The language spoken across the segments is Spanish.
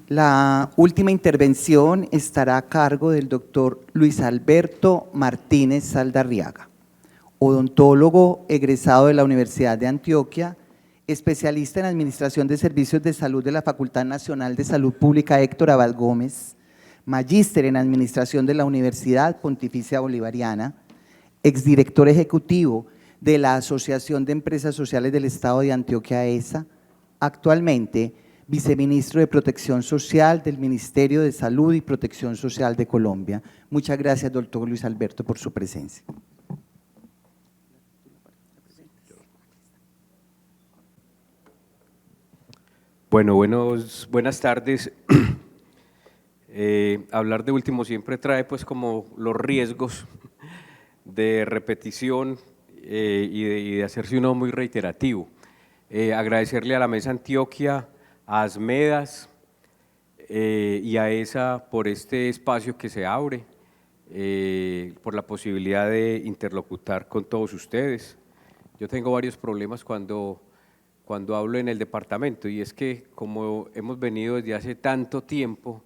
La última intervención estará a cargo del doctor Luis Alberto Martínez Saldarriaga, odontólogo egresado de la Universidad de Antioquia, especialista en Administración de Servicios de Salud de la Facultad Nacional de Salud Pública Héctor Abad Gómez, magíster en Administración de la Universidad Pontificia Bolivariana, exdirector ejecutivo de la Asociación de Empresas Sociales del Estado de Antioquia ESA, actualmente viceministro de Protección Social del Ministerio de Salud y Protección Social de Colombia. Muchas gracias, doctor Luis Alberto, por su presencia. Bueno, buenas tardes. Hablar de último siempre trae pues como los riesgos de repetición y de hacerse uno muy reiterativo. Agradecerle a la Mesa Antioquia, a Asmedas y a ESA por este espacio que se abre, por la posibilidad de interlocutar con todos ustedes. Yo tengo varios problemas cuando hablo en el departamento, y es que como hemos venido desde hace tanto tiempo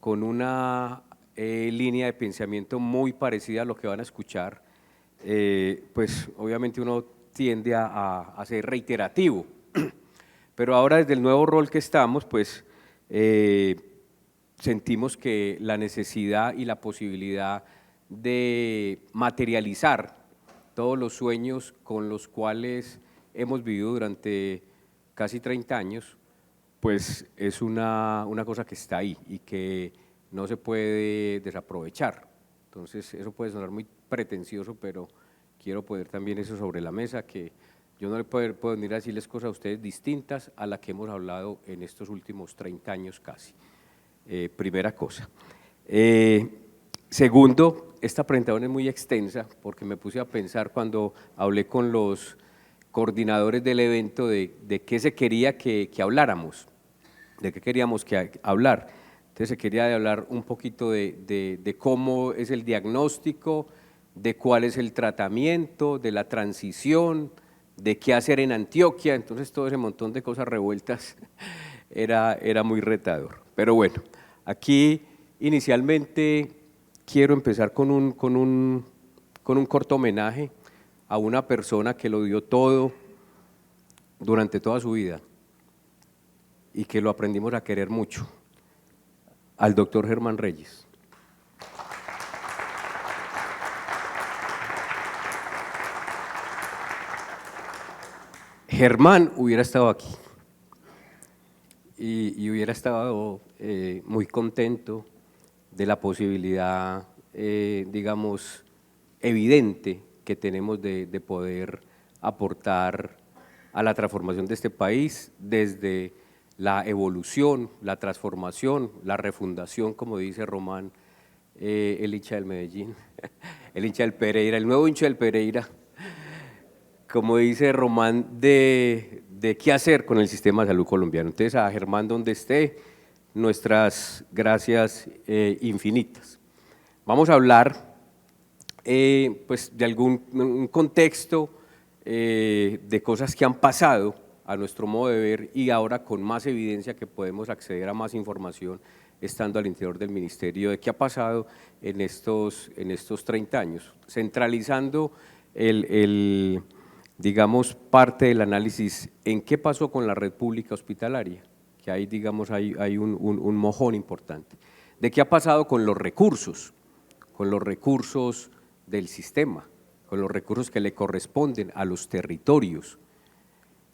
con una línea de pensamiento muy parecida a lo que van a escuchar, pues obviamente uno tiende a ser reiterativo. Pero ahora desde el nuevo rol que estamos, pues sentimos que la necesidad y la posibilidad de materializar todos los sueños con los cuales hemos vivido durante casi 30 años, pues es una cosa que está ahí y que no se puede desaprovechar. Entonces eso puede sonar muy pretencioso, pero quiero poner también eso sobre la mesa, que yo no le puedo venir a decirles cosas a ustedes distintas a las que hemos hablado en estos últimos 30 años casi. Primera cosa. Segundo, esta presentación es muy extensa porque me puse a pensar cuando hablé con los coordinadores del evento de qué se quería que habláramos, de qué queríamos hablar. Entonces se quería hablar un poquito de cómo es el diagnóstico, de cuál es el tratamiento, de la transición, de qué hacer en Antioquia. Entonces todo ese montón de cosas revueltas era muy retador. Pero bueno, aquí inicialmente quiero empezar con un corto homenaje a una persona que lo dio todo durante toda su vida y que lo aprendimos a querer mucho, al doctor Germán Reyes. Germán hubiera estado aquí y hubiera estado muy contento de la posibilidad, digamos, evidente que tenemos de poder aportar a la transformación de este país desde la evolución, la transformación, la refundación, como dice Román, el hincha del Medellín, el hincha del Pereira, el nuevo hincha del Pereira, como dice Román, de qué hacer con el sistema de salud colombiano. Entonces, a Germán, donde esté, nuestras gracias infinitas. Vamos a hablar pues de un contexto de cosas que han pasado a nuestro modo de ver y ahora con más evidencia que podemos acceder a más información estando al interior del ministerio de qué ha pasado en estos 30 años, centralizando digamos, parte del análisis en qué pasó con la red pública hospitalaria, que ahí, digamos, hay un mojón importante, de qué ha pasado con los recursos del sistema, con los recursos que le corresponden a los territorios,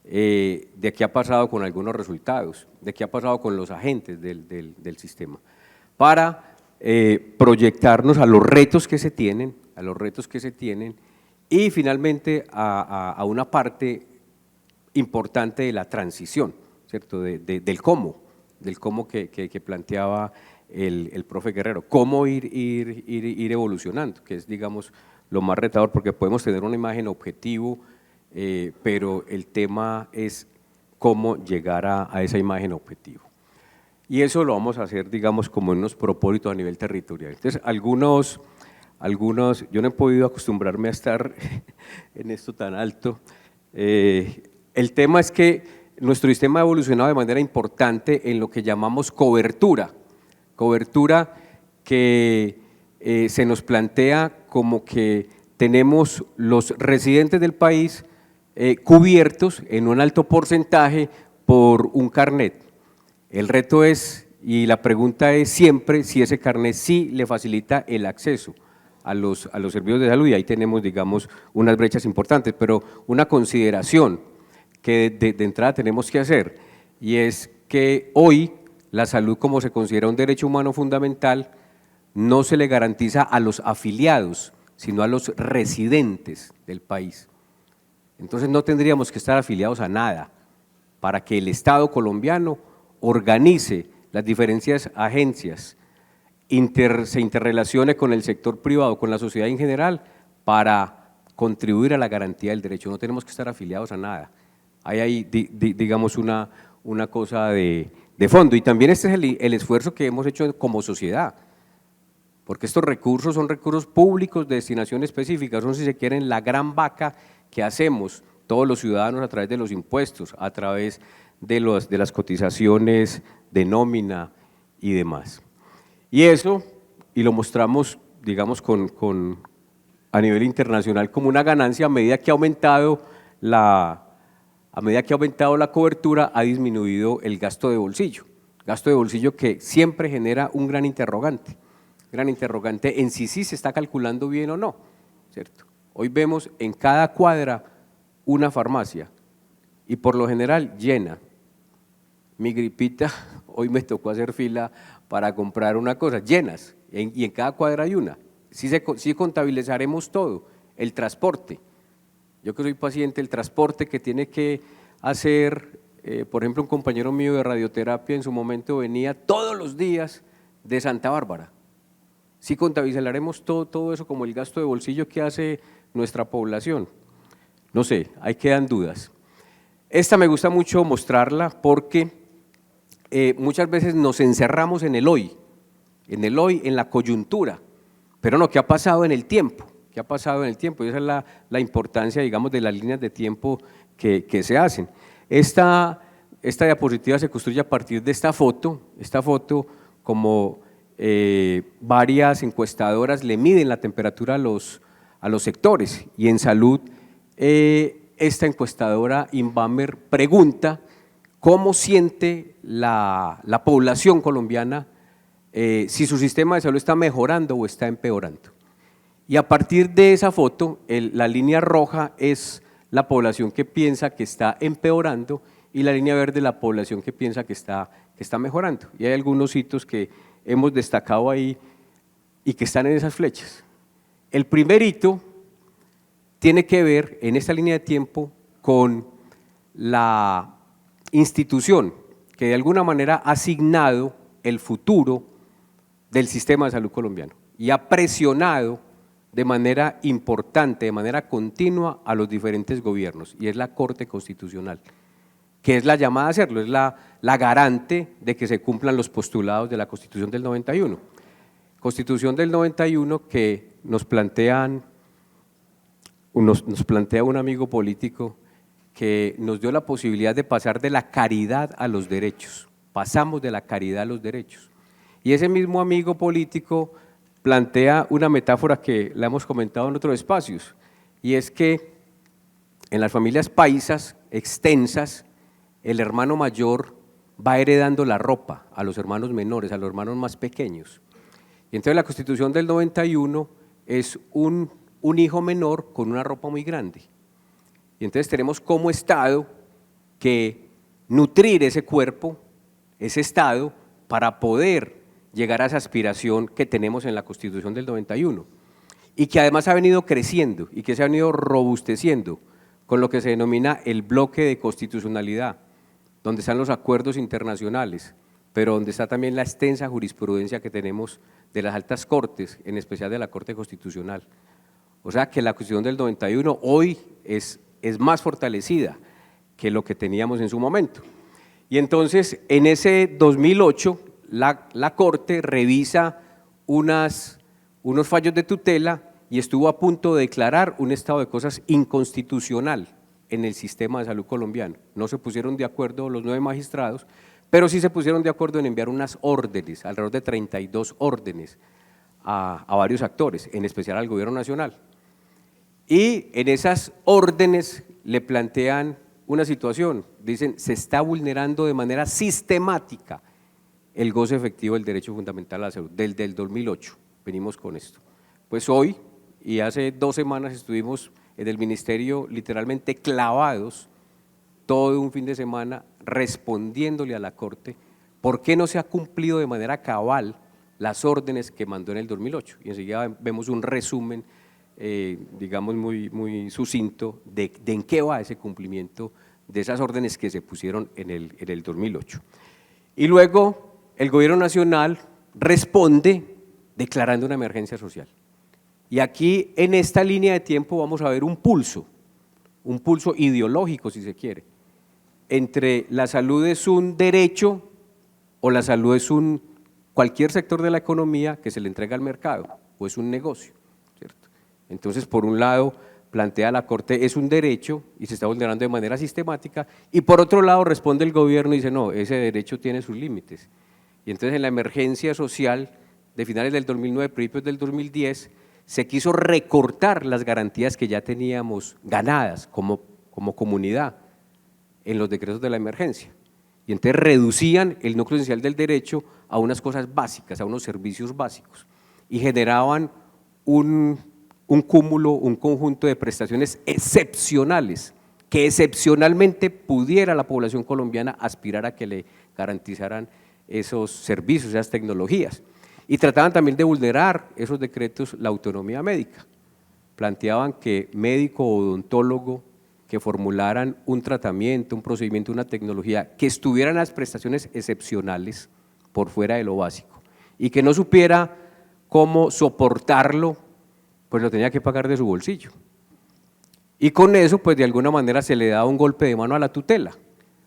de qué ha pasado con algunos resultados, de qué ha pasado con los agentes del sistema, para proyectarnos a los retos que se tienen, y finalmente a una parte importante de la transición, ¿cierto? Del cómo que planteaba el profe Guerrero, cómo ir evolucionando, que es, digamos, lo más retador, porque podemos tener una imagen objetivo, pero el tema es cómo llegar a esa imagen objetivo. Y eso lo vamos a hacer, digamos, como en unos propósitos a nivel territorial. Entonces, algunos, yo no he podido acostumbrarme a estar en esto tan alto. El tema es que nuestro sistema ha evolucionado de manera importante en lo que llamamos cobertura que se nos plantea como que tenemos los residentes del país cubiertos en un alto porcentaje por un carnet. El reto es, y la pregunta es siempre, si ese carnet sí le facilita el acceso a los servicios de salud, y ahí tenemos, digamos, unas brechas importantes, pero una consideración que de entrada tenemos que hacer, y es que hoy la salud, como se considera un derecho humano fundamental, no se le garantiza a los afiliados, sino a los residentes del país. Entonces no tendríamos que estar afiliados a nada para que el Estado colombiano organice las diferentes agencias, se interrelacione con el sector privado, con la sociedad en general, para contribuir a la garantía del derecho. No tenemos que estar afiliados a nada. Hay ahí, digamos, una cosa de fondo. Y también este es el esfuerzo que hemos hecho como sociedad, porque estos recursos son recursos públicos de destinación específica, son, si se quieren, la gran vaca que hacemos todos los ciudadanos a través de los impuestos, a través de las cotizaciones de nómina y demás. Y eso, y lo mostramos, digamos, a nivel internacional como una ganancia a medida que ha aumentado la cobertura, ha disminuido el gasto de bolsillo que siempre genera un gran interrogante en si sí se está calculando bien o no, ¿cierto? Hoy vemos en cada cuadra una farmacia y por lo general llena. Mi gripita, hoy me tocó hacer fila para comprar una cosa, llenas, y en cada cuadra hay una. Si contabilizaremos todo, el transporte. Yo que soy paciente, el transporte que tiene que hacer, por ejemplo, un compañero mío de radioterapia en su momento venía todos los días de Santa Bárbara. Si contabilizaremos todo eso como el gasto de bolsillo que hace nuestra población. No sé, ahí quedan dudas. Esta me gusta mucho mostrarla porque muchas veces nos encerramos en el hoy, en la coyuntura, pero no, ¿qué ha pasado en el tiempo? ¿Qué ha pasado en el tiempo? Y esa es la importancia, digamos, de las líneas de tiempo que se hacen. Esta diapositiva se construye a partir de esta foto como varias encuestadoras le miden la temperatura a los sectores, y en salud esta encuestadora Inbamer pregunta cómo siente la población colombiana si su sistema de salud está mejorando o está empeorando. Y a partir de esa foto, la línea roja es la población que piensa que está empeorando y la línea verde la población que piensa que está mejorando. Y hay algunos hitos que hemos destacado ahí y que están en esas flechas. El primer hito tiene que ver en esta línea de tiempo con la institución que de alguna manera ha asignado el futuro del sistema de salud colombiano y ha presionado de manera importante, de manera continua a los diferentes gobiernos, y es la Corte Constitucional, que es la llamada a hacerlo, es la garante de que se cumplan los postulados de la Constitución del 91. Constitución del 91 que nos plantea un amigo político que nos dio la posibilidad de pasar de la caridad a los derechos, pasamos de la caridad a los derechos. Y ese mismo amigo político plantea una metáfora que la hemos comentado en otros espacios, y es que en las familias paisas extensas, el hermano mayor va heredando la ropa a los hermanos menores, a los hermanos más pequeños. Y entonces la Constitución del 91 es un hijo menor con una ropa muy grande. Y entonces tenemos como Estado que nutrir ese cuerpo, ese Estado, para poder llegar a esa aspiración que tenemos en la Constitución del 91 y que además ha venido creciendo y que se ha venido robusteciendo con lo que se denomina el bloque de constitucionalidad, donde están los acuerdos internacionales, pero donde está también la extensa jurisprudencia que tenemos de las altas cortes, en especial de la Corte Constitucional. O sea que la Constitución del 91 hoy es más fortalecida que lo que teníamos en su momento. Y entonces en ese 2008 la Corte revisa unos fallos de tutela y estuvo a punto de declarar un estado de cosas inconstitucional en el sistema de salud colombiano. No se pusieron de acuerdo los 9 magistrados, pero sí se pusieron de acuerdo en enviar unas órdenes, alrededor de 32 órdenes a varios actores, en especial al gobierno nacional. Y en esas órdenes le plantean una situación, dicen, se está vulnerando de manera sistemática el goce efectivo del derecho fundamental a la salud, desde el 2008, venimos con esto. Pues hoy y hace 2 semanas estuvimos en el ministerio literalmente clavados todo un fin de semana respondiéndole a la Corte por qué no se ha cumplido de manera cabal las órdenes que mandó en el 2008. Y enseguida vemos un resumen, digamos, muy sucinto de en qué va ese cumplimiento de esas órdenes que se pusieron en el 2008. Y luego el gobierno nacional responde declarando una emergencia social. Y aquí en esta línea de tiempo vamos a ver un pulso ideológico si se quiere, entre la salud es un derecho o la salud es cualquier sector de la economía que se le entrega al mercado o es un negocio, ¿cierto? Entonces, por un lado, plantea la Corte es un derecho y se está vulnerando de manera sistemática, y por otro lado responde el gobierno y dice no, ese derecho tiene sus límites. Y entonces en la emergencia social de finales del 2009, principios del 2010, se quiso recortar las garantías que ya teníamos ganadas como comunidad en los decretos de la emergencia. Y entonces reducían el núcleo esencial del derecho a unas cosas básicas, a unos servicios básicos, y generaban un cúmulo, un conjunto de prestaciones excepcionales, que excepcionalmente pudiera la población colombiana aspirar a que le garantizaran esos servicios, esas tecnologías. Y trataban también de vulnerar esos decretos la autonomía médica. Planteaban que médico o odontólogo que formularan un tratamiento, un procedimiento, una tecnología, que estuvieran las prestaciones excepcionales por fuera de lo básico y que no supiera cómo soportarlo, pues lo tenía que pagar de su bolsillo. Y con eso, pues de alguna manera se le da un golpe de mano a la tutela,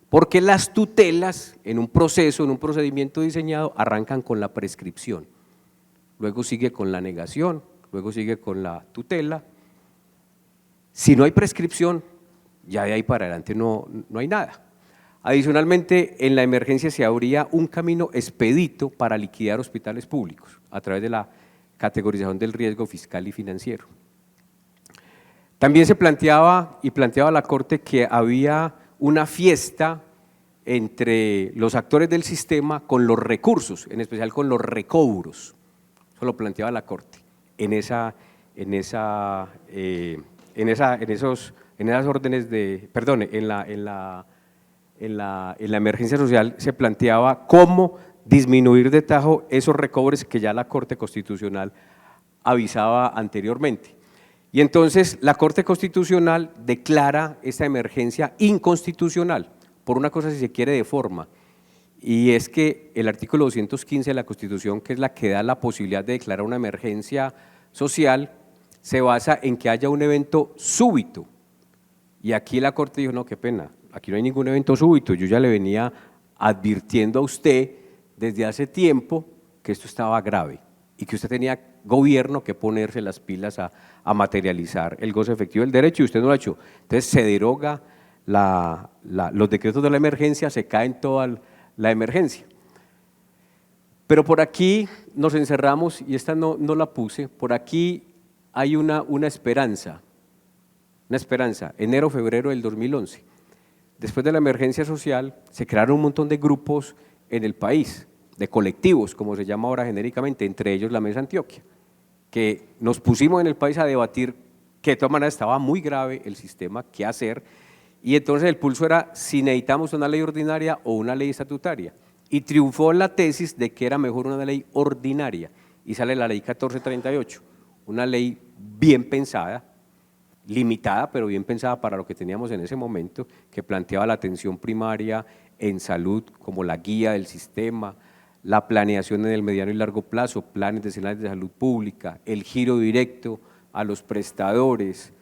porque las tutelas en un proceso, en un procedimiento diseñado, arrancan con la prescripción, luego sigue con la negación, luego sigue con la tutela. Si no hay prescripción, ya de ahí para adelante no hay nada. Adicionalmente, en la emergencia se abría un camino expedito para liquidar hospitales públicos a través de la categorización del riesgo fiscal y financiero. También se planteaba la Corte que había una fiesta entre los actores del sistema con los recursos, en especial con los recobros. Eso lo planteaba la Corte en esas órdenes de, perdón, en la emergencia social se planteaba cómo disminuir de tajo esos recobros que ya la Corte Constitucional avisaba anteriormente. Y entonces la Corte Constitucional declara esta emergencia inconstitucional, por una cosa si se quiere de forma, y es que el artículo 215 de la Constitución, que es la que da la posibilidad de declarar una emergencia social, se basa en que haya un evento súbito. Y aquí la Corte dijo, no, qué pena, aquí no hay ningún evento súbito, yo ya le venía advirtiendo a usted desde hace tiempo que esto estaba grave y que usted tenía gobierno que ponerse las pilas a materializar el goce efectivo del derecho, y usted no lo ha hecho. Entonces se deroga los decretos de la emergencia, se cae en toda la emergencia. Pero por aquí nos encerramos, y esta no la puse, por aquí hay una esperanza, enero, febrero del 2011. Después de la emergencia social se crearon un montón de grupos en el país, de colectivos, como se llama ahora genéricamente, entre ellos la Mesa Antioquia, que nos pusimos en el país a debatir que de todas maneras estaba muy grave el sistema, qué hacer, y entonces el pulso era si necesitamos una ley ordinaria o una ley estatutaria, y triunfó la tesis de que era mejor una ley ordinaria, y sale la ley 1438, una ley bien pensada, limitada, pero bien pensada para lo que teníamos en ese momento, que planteaba la atención primaria en salud como la guía del sistema, la planeación en el mediano y largo plazo, planes decenales de salud pública, el giro directo a los prestadores,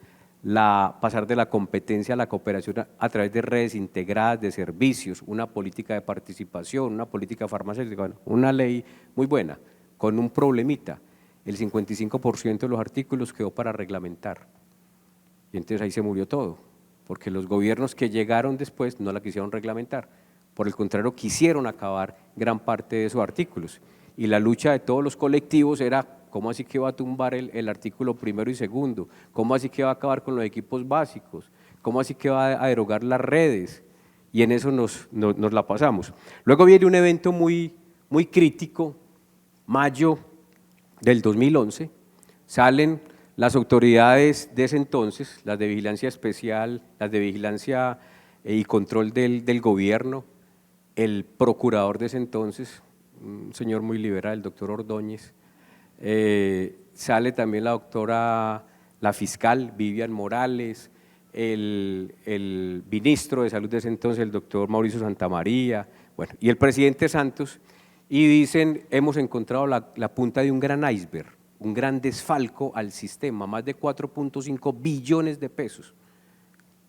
pasar de la competencia a la cooperación a través de redes integradas de servicios, una política de participación, una política farmacéutica, bueno, una ley muy buena, con un problemita, el 55% de los artículos quedó para reglamentar, y entonces ahí se murió todo. porque los gobiernos que llegaron después no la quisieron reglamentar. Por el contrario, quisieron acabar gran parte de esos artículos. Y la lucha de todos los colectivos era, ¿cómo así que va a tumbar el artículo primero y segundo? ¿Cómo así que va a acabar con los equipos básicos? ¿Cómo así que va a derogar las redes? Y en eso nos la pasamos. Luego viene un evento muy crítico, mayo del 2011, salen las autoridades de ese entonces, las de vigilancia especial, las de vigilancia y control del gobierno, el procurador de ese entonces, un señor muy liberal, el doctor Ordóñez, sale también la fiscal Vivian Morales, el ministro de Salud de ese entonces, el doctor Mauricio Santamaría, bueno, y el presidente Santos, y dicen, hemos encontrado la punta de un gran iceberg, un gran desfalco al sistema, más de 4.5 billones de pesos.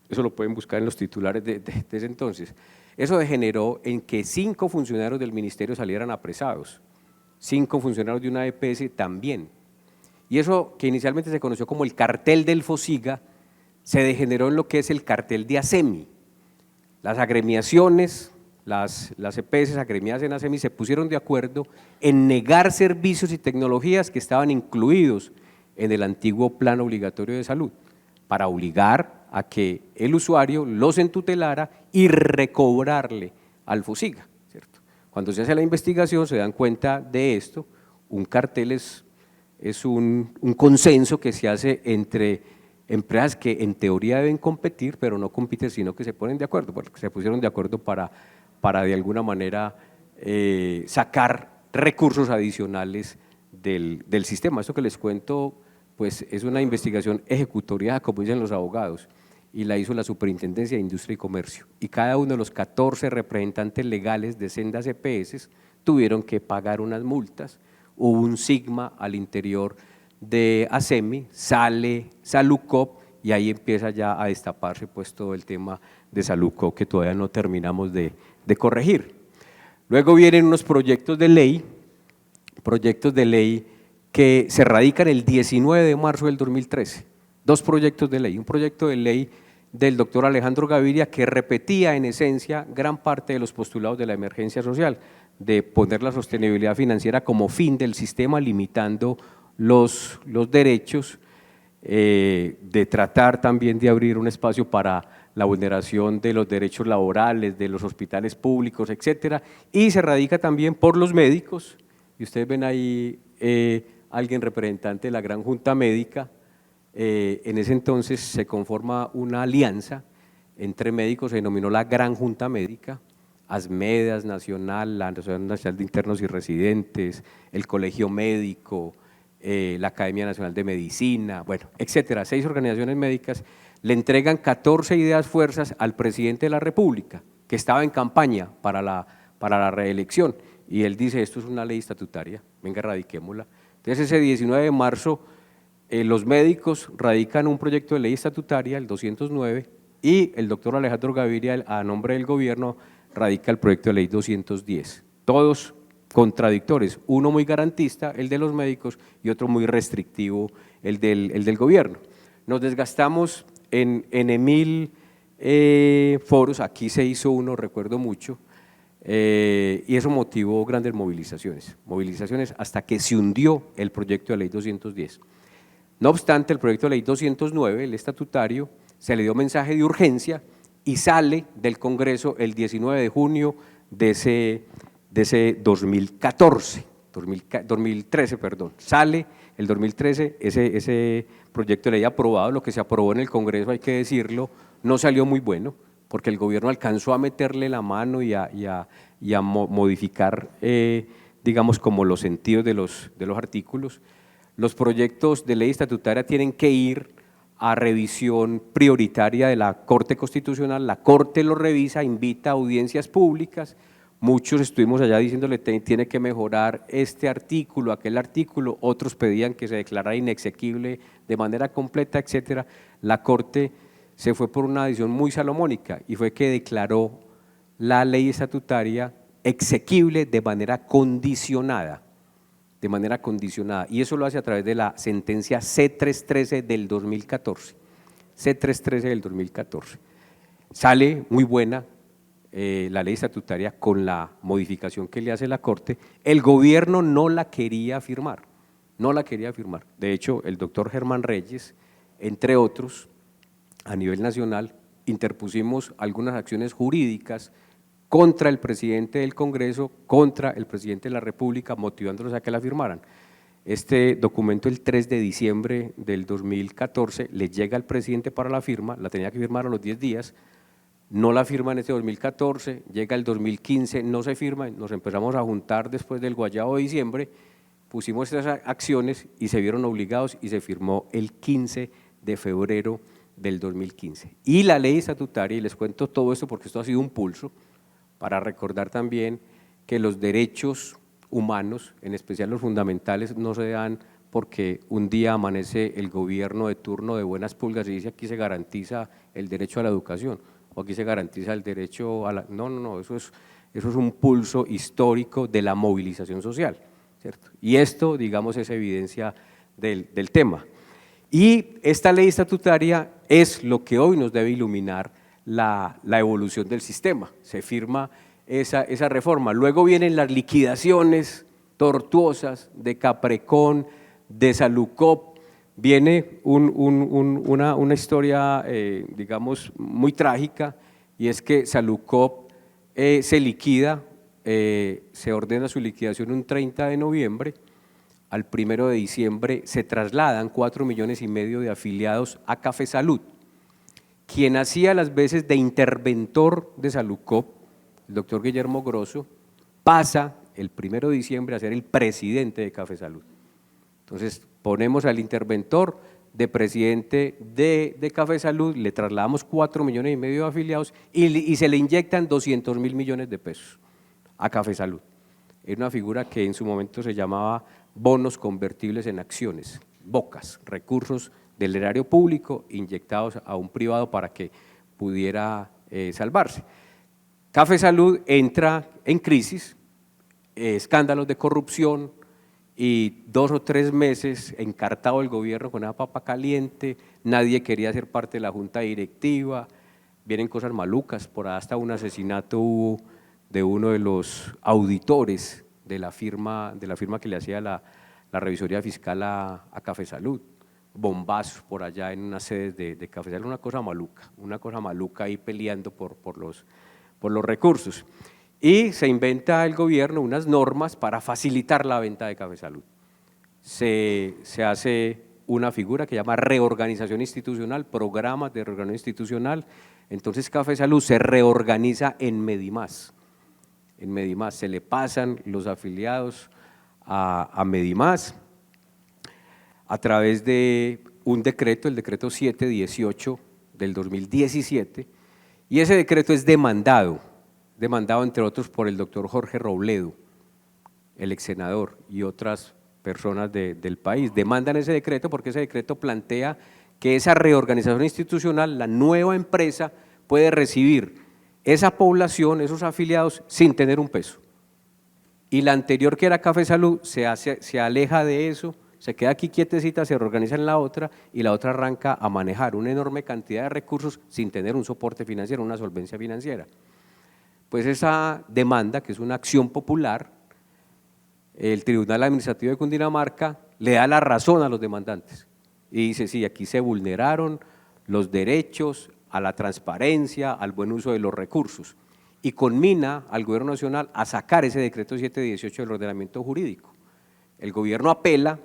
Eso lo pueden buscar en los titulares de ese entonces. Eso degeneró en que 5 funcionarios del ministerio salieran apresados, 5 funcionarios de una EPS también. Y eso que inicialmente se conoció como el cartel del Fosiga, se degeneró en lo que es el cartel de ASEMI. Las agremiaciones, las EPS agremiadas en ASEMI se pusieron de acuerdo en negar servicios y tecnologías que estaban incluidos en el antiguo plan obligatorio de salud, para obligar a que el usuario los entutelara y recobrarle al Fosiga, ¿cierto? Cuando se hace la investigación se dan cuenta de esto, un cartel es un consenso que se hace entre empresas que en teoría deben competir, pero no compiten, sino que se ponen de acuerdo, porque se pusieron de acuerdo para de alguna manera sacar recursos adicionales del sistema. Esto que les cuento, pues es una investigación ejecutoriada, como dicen los abogados, y la hizo la Superintendencia de Industria y Comercio. Y cada uno de los 14 representantes legales de sendas EPS tuvieron que pagar unas multas. Hubo un sigma al interior de ASEMI, sale Salucop y ahí empieza ya a destaparse pues todo el tema de Salucop que todavía no terminamos de corregir. Luego vienen unos proyectos de ley que se radican el 19 de marzo del 2013, 2 proyectos de ley, un proyecto de ley del doctor Alejandro Gaviria que repetía en esencia gran parte de los postulados de la emergencia social, de poner la sostenibilidad financiera como fin del sistema, limitando los derechos, de tratar también de abrir un espacio para la vulneración de los derechos laborales, de los hospitales públicos, etcétera, y se radica también por los médicos, y ustedes ven ahí alguien representante de la Gran Junta Médica. En ese entonces se conforma una alianza entre médicos, se denominó la Gran Junta Médica, ASMEDAS Nacional, la Asociación Nacional de Internos y Residentes, el Colegio Médico, la Academia Nacional de Medicina, bueno, etcétera, 6 organizaciones médicas, le entregan 14 ideas fuerzas al presidente de la República, que estaba en campaña para la reelección, y él dice, esto es una ley estatutaria, venga, radiquémosla. Entonces ese 19 de marzo los médicos radican un proyecto de ley estatutaria, el 209, y el doctor Alejandro Gaviria, a nombre del gobierno, radica el proyecto de ley 210, todos contradictores, uno muy garantista, el de los médicos, y otro muy restrictivo, el del gobierno. Nos desgastamos en 1000 foros, aquí se hizo uno, recuerdo mucho, y eso motivó grandes movilizaciones hasta que se hundió el proyecto de ley 210. No obstante, el proyecto de ley 209, el estatutario, se le dio mensaje de urgencia y sale del Congreso el 19 de junio de ese 2013, perdón, sale el 2013 ese proyecto de ley aprobado. Lo que se aprobó en el Congreso, hay que decirlo, no salió muy bueno, porque el gobierno alcanzó a meterle la mano y a modificar, digamos, como los sentidos de los artículos. Los proyectos de ley estatutaria tienen que ir a revisión prioritaria de la Corte Constitucional, la Corte lo revisa, invita a audiencias públicas, muchos estuvimos allá diciéndole tiene que mejorar este artículo, aquel artículo, otros pedían que se declarara inexequible de manera completa, etcétera. La Corte se fue por una decisión muy salomónica y fue que declaró la ley estatutaria exequible de manera condicionada, y eso lo hace a través de la sentencia C313 del 2014. C313 del 2014. Sale muy buena la ley estatutaria con la modificación que le hace la Corte. El gobierno no la quería firmar, no la quería firmar. De hecho, el doctor Germán Reyes, entre otros, a nivel nacional, interpusimos algunas acciones jurídicas contra el presidente del Congreso, contra el presidente de la República, motivándolos a que la firmaran. Este documento el 3 de diciembre del 2014 le llega al presidente para la firma, la tenía que firmar a los 10 días, no la firma en este 2014, llega el 2015, no se firma, nos empezamos a juntar después del guayabo de diciembre, pusimos esas acciones y se vieron obligados y se firmó el 15 de febrero del 2015. Y la ley estatutaria, y les cuento todo esto porque esto ha sido un pulso, para recordar también que los derechos humanos, en especial los fundamentales, no se dan porque un día amanece el gobierno de turno de buenas pulgas y dice aquí se garantiza el derecho a la educación o aquí se garantiza el derecho a la… No, eso es un pulso histórico de la movilización social, ¿cierto? Y esto, digamos, es evidencia del tema. Y esta ley estatutaria es lo que hoy nos debe iluminar la evolución del sistema. Se firma esa reforma. Luego vienen las liquidaciones tortuosas de Caprecon, de Salucop. Viene una historia, digamos, muy trágica, y es que Salucop se liquida, se ordena su liquidación un 30 de noviembre, al 1 de diciembre se trasladan 4,5 millones de afiliados a Café Salud. Quien hacía las veces de interventor de Salucop, el doctor Guillermo Grosso, pasa el 1 de diciembre a ser el presidente de Café Salud. Entonces ponemos al interventor de presidente de Café Salud, le trasladamos 4,5 millones de afiliados y se le inyectan 200.000 millones de pesos a Café Salud. Era una figura que en su momento se llamaba bonos convertibles en acciones, BOCAS, recursos del erario público inyectados a un privado para que pudiera salvarse. Café Salud entra en crisis, escándalos de corrupción y 2 o 3 meses encartado el gobierno con esa papa caliente, nadie quería ser parte de la junta directiva, vienen cosas malucas, por ahí hasta un asesinato hubo de uno de los auditores de la firma que le hacía la revisoría fiscal a Café Salud, bombazos por allá en unas sedes de Café Salud, una cosa maluca ahí peleando por los recursos. Y se inventa el gobierno unas normas para facilitar la venta de Café Salud. Se hace una figura que se llama reorganización institucional, programas de reorganización institucional. Entonces Café Salud se reorganiza en Medimás. En Medimás se le pasan los afiliados a Medimás a través de un decreto, el decreto 718 del 2017, y ese decreto es demandado entre otros por el doctor Jorge Robledo, el ex senador, y otras personas del país. Demandan ese decreto porque ese decreto plantea que esa reorganización institucional, la nueva empresa, puede recibir esa población, esos afiliados, sin tener un peso. Y la anterior, que era Café Salud, se aleja de eso, se queda aquí quietecita, se reorganiza en la otra y la otra arranca a manejar una enorme cantidad de recursos sin tener un soporte financiero, una solvencia financiera. Pues esa demanda, que es una acción popular, el Tribunal Administrativo de Cundinamarca le da la razón a los demandantes y dice, sí, aquí se vulneraron los derechos a la transparencia, al buen uso de los recursos, y conmina al Gobierno Nacional a sacar ese decreto 718 del ordenamiento jurídico. El gobierno apela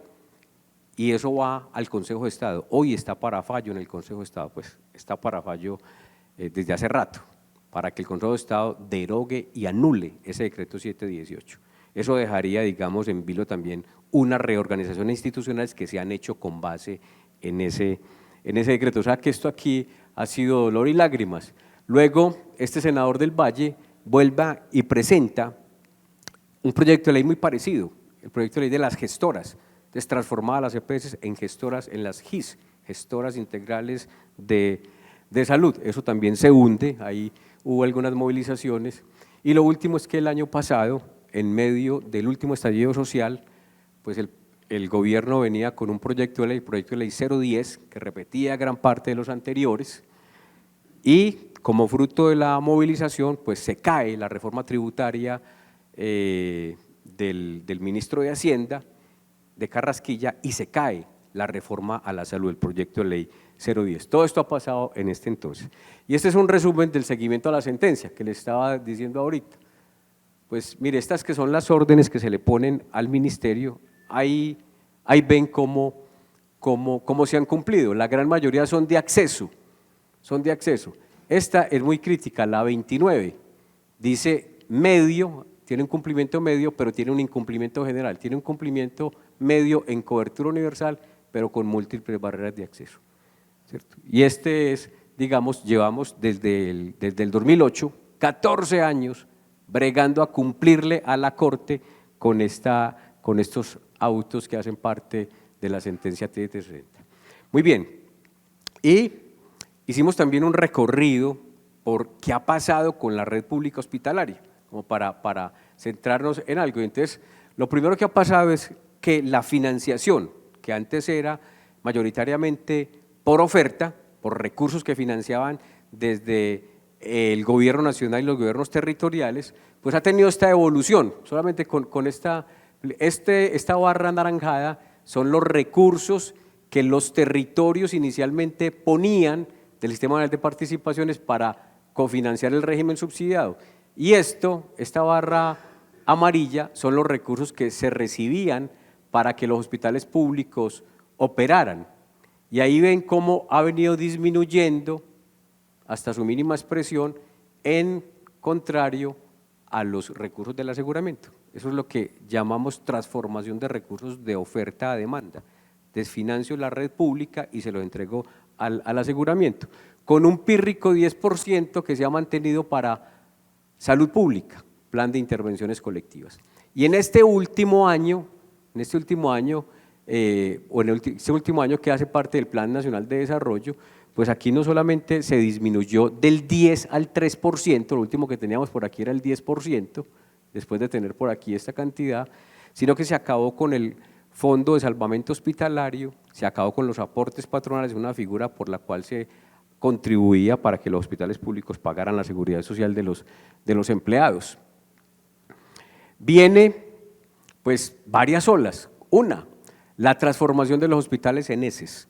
y eso va al Consejo de Estado. Hoy está para fallo en el Consejo de Estado, pues está para fallo desde hace rato, para que el Consejo de Estado derogue y anule ese decreto 718. Eso dejaría, digamos, en vilo también unas reorganizaciones institucionales que se han hecho con base en ese decreto. O sea que esto aquí ha sido dolor y lágrimas. Luego, este senador del Valle vuelve y presenta un proyecto de ley muy parecido, el proyecto de ley de las gestoras, entonces transformaba las EPS en gestoras, en las GIS, gestoras integrales de salud. Eso también se hunde, ahí hubo algunas movilizaciones. Y lo último es que el año pasado, en medio del último estallido social, pues el gobierno venía con un proyecto de ley, proyecto de ley 010, que repetía gran parte de los anteriores, y como fruto de la movilización, pues se cae la reforma tributaria del ministro de Hacienda, de Carrasquilla, y se cae la reforma a la salud, el proyecto de ley 010. Todo esto ha pasado en este entonces. Y este es un resumen del seguimiento a la sentencia que les estaba diciendo ahorita. Pues mire, estas que son las órdenes que se le ponen al ministerio, ahí ven cómo se han cumplido. La gran mayoría son de acceso, Esta es muy crítica, la 29, dice medio, tiene un cumplimiento medio, pero tiene un incumplimiento general, tiene un cumplimiento medio en cobertura universal, pero con múltiples barreras de acceso, ¿cierto? Y este es, digamos, llevamos desde el 2008, 14 años, bregando a cumplirle a la Corte con estos autos que hacen parte de la sentencia T-60. Muy bien, y hicimos también un recorrido por qué ha pasado con la red pública hospitalaria, como para centrarnos en algo. Entonces, lo primero que ha pasado es que la financiación, que antes era mayoritariamente por oferta, por recursos que financiaban desde el gobierno nacional y los gobiernos territoriales, pues ha tenido esta evolución. Solamente con esta barra anaranjada son los recursos que los territorios inicialmente ponían del Sistema Nacional de Participaciones para cofinanciar el régimen subsidiado. Y esta barra amarilla son los recursos que se recibían para que los hospitales públicos operaran. Y ahí ven cómo ha venido disminuyendo hasta su mínima expresión en contrario a los recursos del aseguramiento. Eso es lo que llamamos transformación de recursos de oferta a demanda. Desfinancio la red pública y se lo entrego al aseguramiento, con un pírrico 10% que se ha mantenido para salud pública, plan de intervenciones colectivas. Y en este último año que hace parte del Plan Nacional de Desarrollo, pues aquí no solamente se disminuyó del 10 al 3%, lo último que teníamos por aquí era el 10%, después de tener por aquí esta cantidad, sino que se acabó con el Fondo de Salvamento Hospitalario, se acabó con los aportes patronales, una figura por la cual se contribuía para que los hospitales públicos pagaran la seguridad social de los empleados. Viene pues varias olas. Una, la transformación de los hospitales en ESES.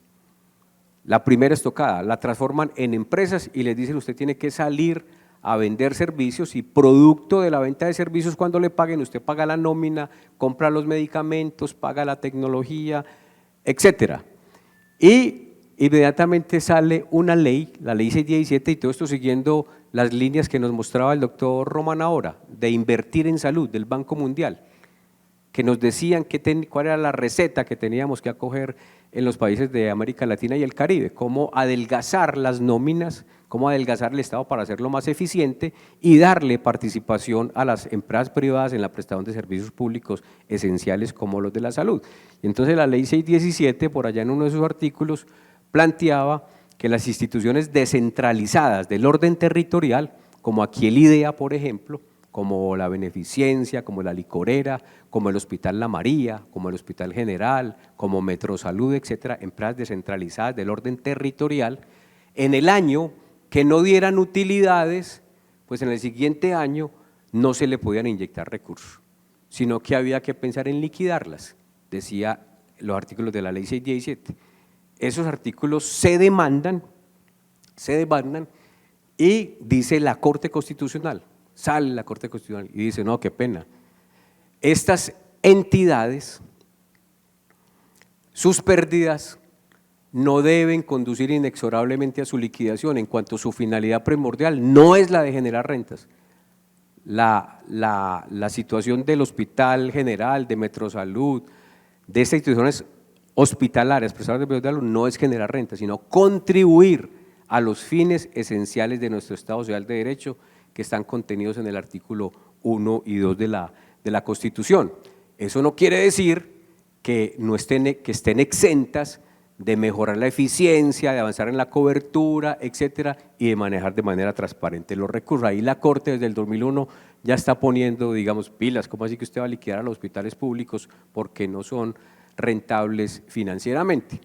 La primera estocada, la transforman en empresas y les dicen usted tiene que salir a vender servicios y producto de la venta de servicios cuando le paguen, usted paga la nómina, compra los medicamentos, paga la tecnología, etcétera. Y inmediatamente sale una ley, la ley 617, y todo esto siguiendo las líneas que nos mostraba el doctor Román ahora, de invertir en salud del Banco Mundial, que nos decían cuál era la receta que teníamos que acoger en los países de América Latina y el Caribe, cómo adelgazar las nóminas, cómo adelgazar el Estado para hacerlo más eficiente y darle participación a las empresas privadas en la prestación de servicios públicos esenciales como los de la salud. Y entonces la ley 617, por allá en uno de sus artículos, planteaba que las instituciones descentralizadas del orden territorial, como aquí el IDEA, por ejemplo, como la Beneficencia, como la Licorera, como el Hospital La María, como el Hospital General, como Metrosalud, etcétera, empresas descentralizadas del orden territorial, en el año que no dieran utilidades, pues en el siguiente año no se le podían inyectar recursos, sino que había que pensar en liquidarlas, decía los artículos de la ley 617. Esos artículos se demandan y dice la Corte Constitucional, sale la Corte Constitucional y dice, no, qué pena, estas entidades, sus pérdidas no deben conducir inexorablemente a su liquidación, en cuanto su finalidad primordial no es la de generar rentas. La situación del Hospital General, de Metrosalud, de estas instituciones hospitalarias, prestadoras de salud, no es generar rentas, sino contribuir a los fines esenciales de nuestro Estado Social de Derecho, que están contenidos en el artículo 1 y 2 de la Constitución. Eso no quiere decir que estén exentas de mejorar la eficiencia, de avanzar en la cobertura, etcétera, y de manejar de manera transparente los recursos. Ahí la Corte desde el 2001 ya está poniendo, digamos, pilas, ¿cómo así que usted va a liquidar a los hospitales públicos porque no son rentables financieramente.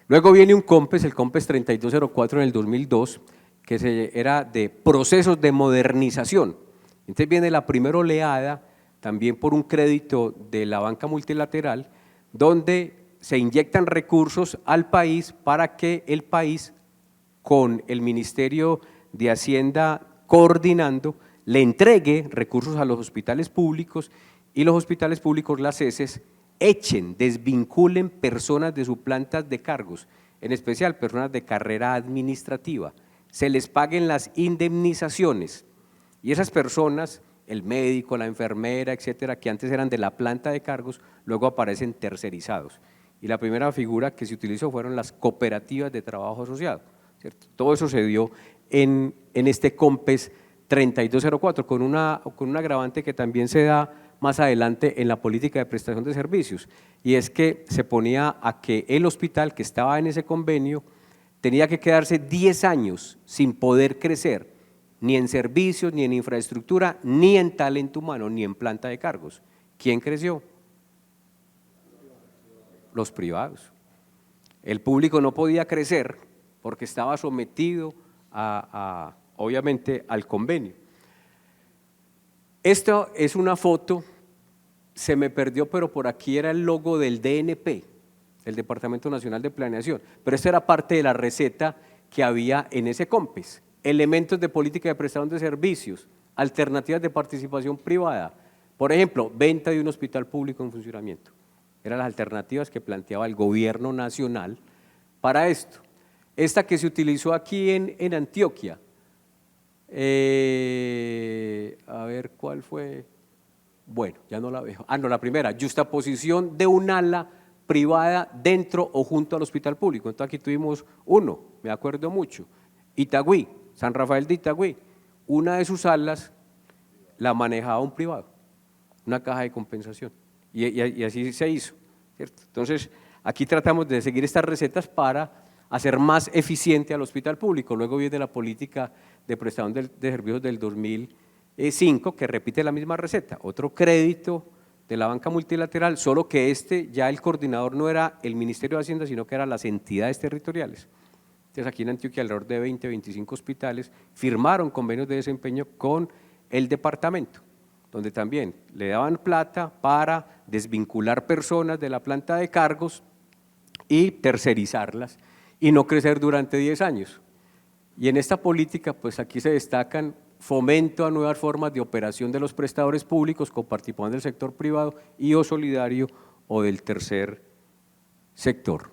Luego viene un COMPES, el COMPES 3204 en el 2002, que era de procesos de modernización. Entonces viene la primera oleada, también por un crédito de la banca multilateral, donde se inyectan recursos al país para que el país, con el Ministerio de Hacienda coordinando, le entregue recursos a los hospitales públicos y los hospitales públicos, las ESES, desvinculen personas de sus plantas de cargos, en especial personas de carrera administrativa, se les paguen las indemnizaciones y esas personas, el médico, la enfermera, etcétera, que antes eran de la planta de cargos, luego aparecen tercerizados. Y la primera figura que se utilizó fueron las cooperativas de trabajo asociado, ¿cierto? Todo eso se dio en este COMPES 3204, con un agravante que también se da más adelante en la política de prestación de servicios, y es que se ponía a que el hospital que estaba en ese convenio tenía que quedarse 10 años sin poder crecer, ni en servicios, ni en infraestructura, ni en talento humano, ni en planta de cargos. ¿Quién creció? Los privados. El público no podía crecer porque estaba sometido obviamente al convenio. Esto es una foto, se me perdió, pero por aquí era el logo del DNP, el Departamento Nacional de Planeación, pero esta era parte de la receta que había en ese COMPES: elementos de política de prestación de servicios, alternativas de participación privada, por ejemplo, venta de un hospital público en funcionamiento. Eran las alternativas que planteaba el gobierno nacional para esto. Esta que se utilizó aquí en Antioquia, a ver cuál fue, bueno, ya no la veo, no, la primera, justaposición de un ala privada dentro o junto al hospital público. Entonces aquí tuvimos uno, me acuerdo mucho, Itagüí, San Rafael de Itagüí, una de sus alas la manejaba un privado, una caja de compensación, y así se hizo, ¿cierto? Entonces aquí tratamos de seguir estas recetas para hacer más eficiente al hospital público. Luego viene la política de prestación de servicios del 2005, que repite la misma receta, otro crédito de la banca multilateral, solo que ya el coordinador no era el Ministerio de Hacienda, sino que eran las entidades territoriales. Entonces aquí en Antioquia alrededor de 20, 25 hospitales firmaron convenios de desempeño con el departamento, donde también le daban plata para desvincular personas de la planta de cargos y tercerizarlas y no crecer durante 10 años. Y en esta política, pues aquí se destacan fomento a nuevas formas de operación de los prestadores públicos con participación del sector privado y o solidario o del tercer sector.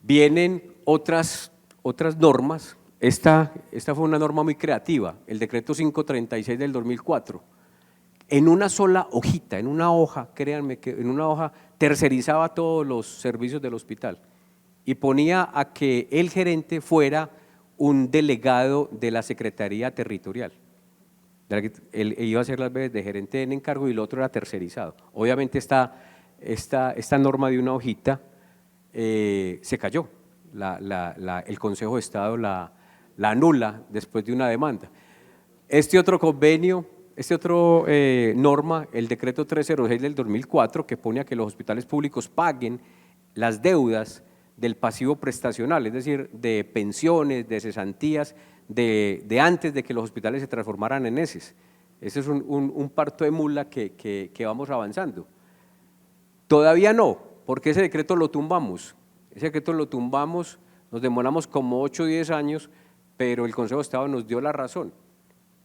Vienen otras normas. Esta fue una norma muy creativa, el decreto 536 del 2004. En una sola hojita, en una hoja, créanme que en una hoja tercerizaba todos los servicios del hospital y ponía a que el gerente fuera un delegado de la Secretaría Territorial. Él iba a hacer las veces de gerente en encargo y el otro era tercerizado. Obviamente esta norma de una hojita se cayó, el Consejo de Estado la anula después de una demanda. Este otro norma, el decreto 306 del 2004, que pone a que los hospitales públicos paguen las deudas del pasivo prestacional, es decir, de pensiones, de cesantías, de antes de que los hospitales se transformaran en ESES. Ese es un parto de mula que vamos avanzando. Todavía no, porque ese decreto lo tumbamos. Nos demoramos como 8 o 10 años, pero el Consejo de Estado nos dio la razón